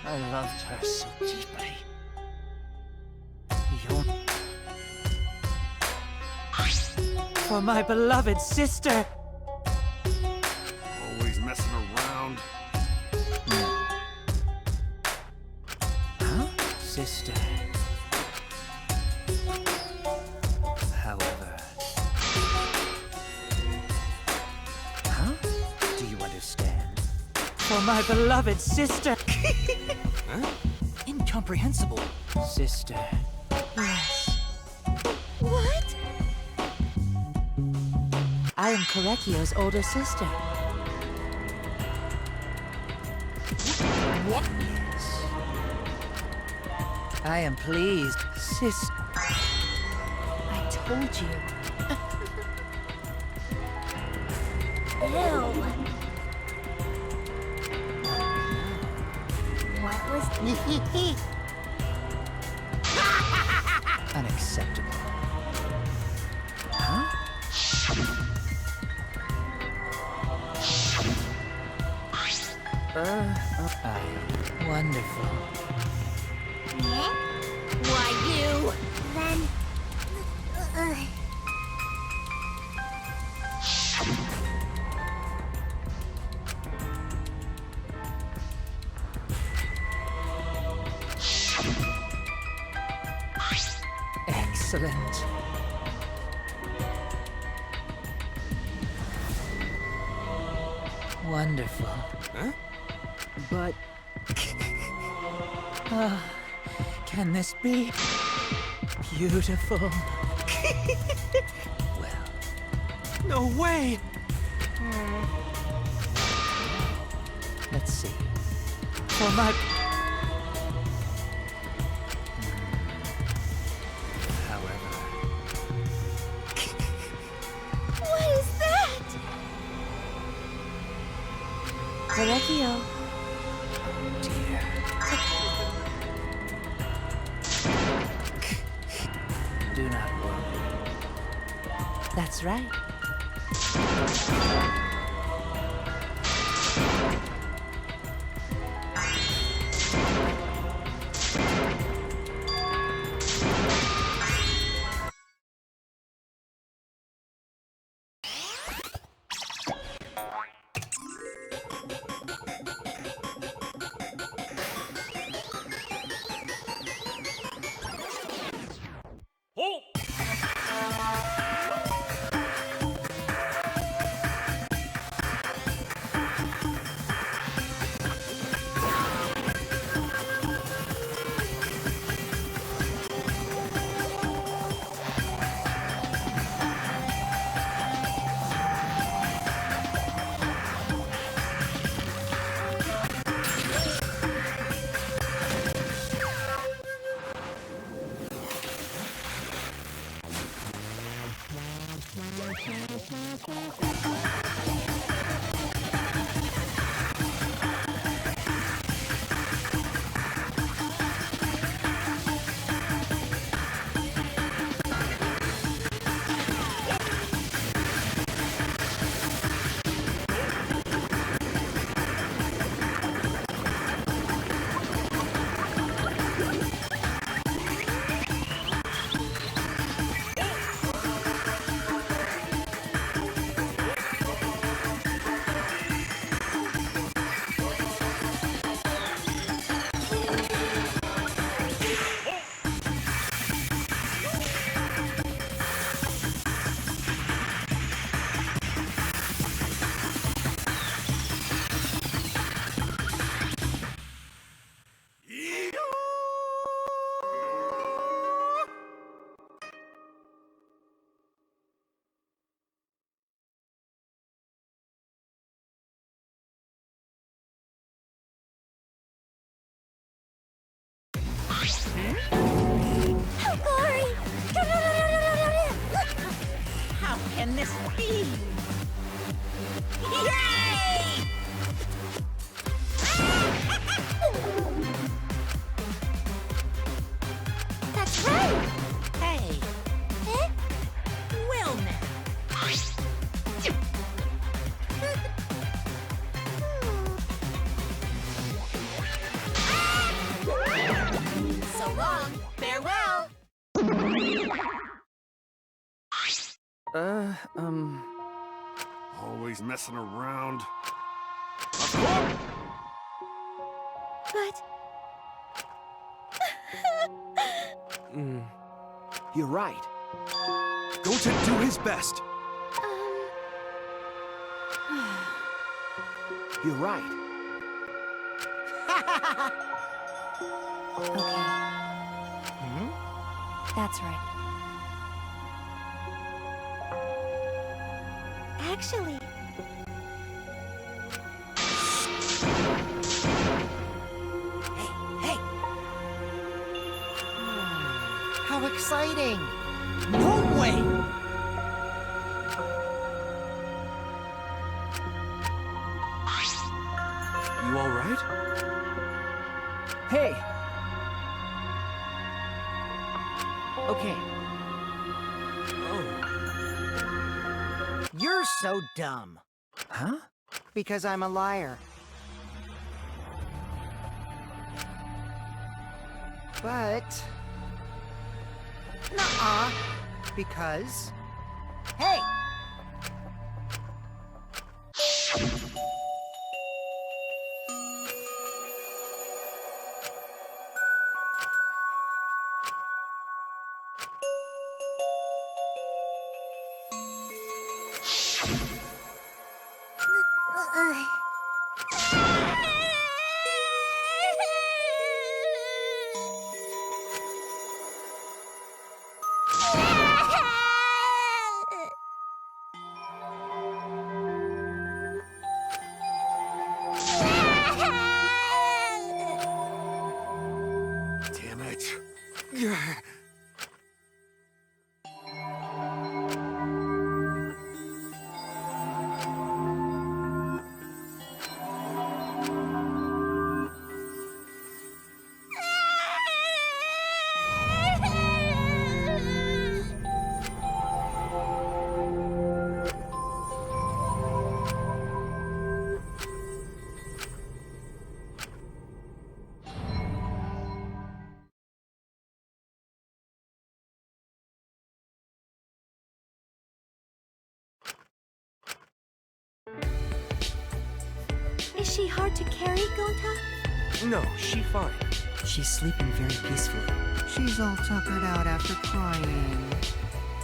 I loved her so deeply. For my beloved sister! Always messing around. No. Huh? Sister. However... Huh? Do you understand? For my beloved sister! Huh? Incomprehensible. Sister. Yes. What? I am Korekio's older sister. What? Yes. I am pleased, sis. I told you. Ew. What was... Unacceptable. Huh? Wonderful. Eh? Why, you... Then... Excellent. Wonderful. Huh? But... Ah, can this be beautiful? Well, No way! let's see. For my... However... What is that? Correcchio. Dear. Do not worry. That's right. How gory! How can this be? Yay! That's right! Hey, Eh? well now. So long. Farewell. Always messing around. But You're right. Goten do his best. You're right. okay. That's right. Actually, Hey! How exciting! No way! You all right? Hey! Okay. You're so dumb. Huh? Because I'm a liar. But... nuh-uh. Because... Hey! Damn it. Is she hard to carry, Gonta? No, she fine. She's sleeping very peacefully. She's all tuckered out after crying.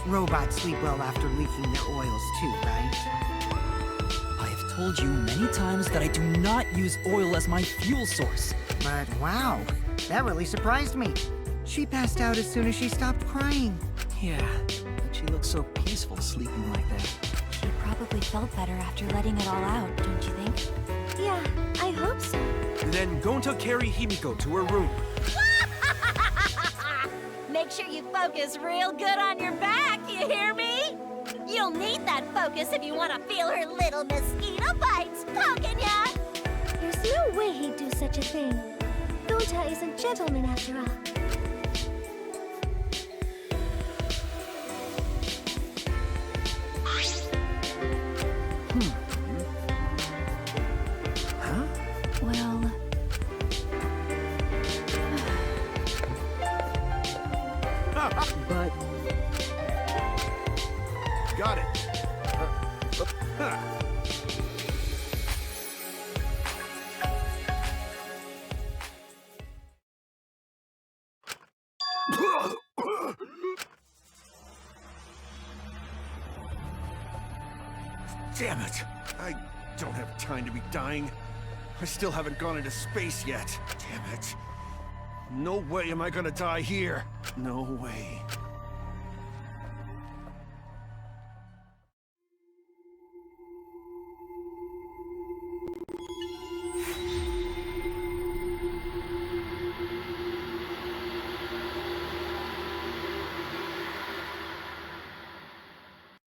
Robots sleep well after leaking their oils too, right? I have told you many times that I do not use oil as my fuel source. But wow, that really surprised me. She passed out as soon as she stopped crying. Yeah, but she looks so peaceful sleeping like that. She probably felt better after letting it all out, don't you think? Yeah, I hope so. Then Gonta carry Himiko to her room. Make sure you focus real good on your back, you hear me? You'll need that focus if you want to feel her little mosquito bites poking ya! There's no way he'd do such a thing. Gonta is a gentleman after all. Well... But Got it. Damn it! I don't have time to be dying. I still haven't gone into space yet. Damn it. No way am I gonna die here. No way.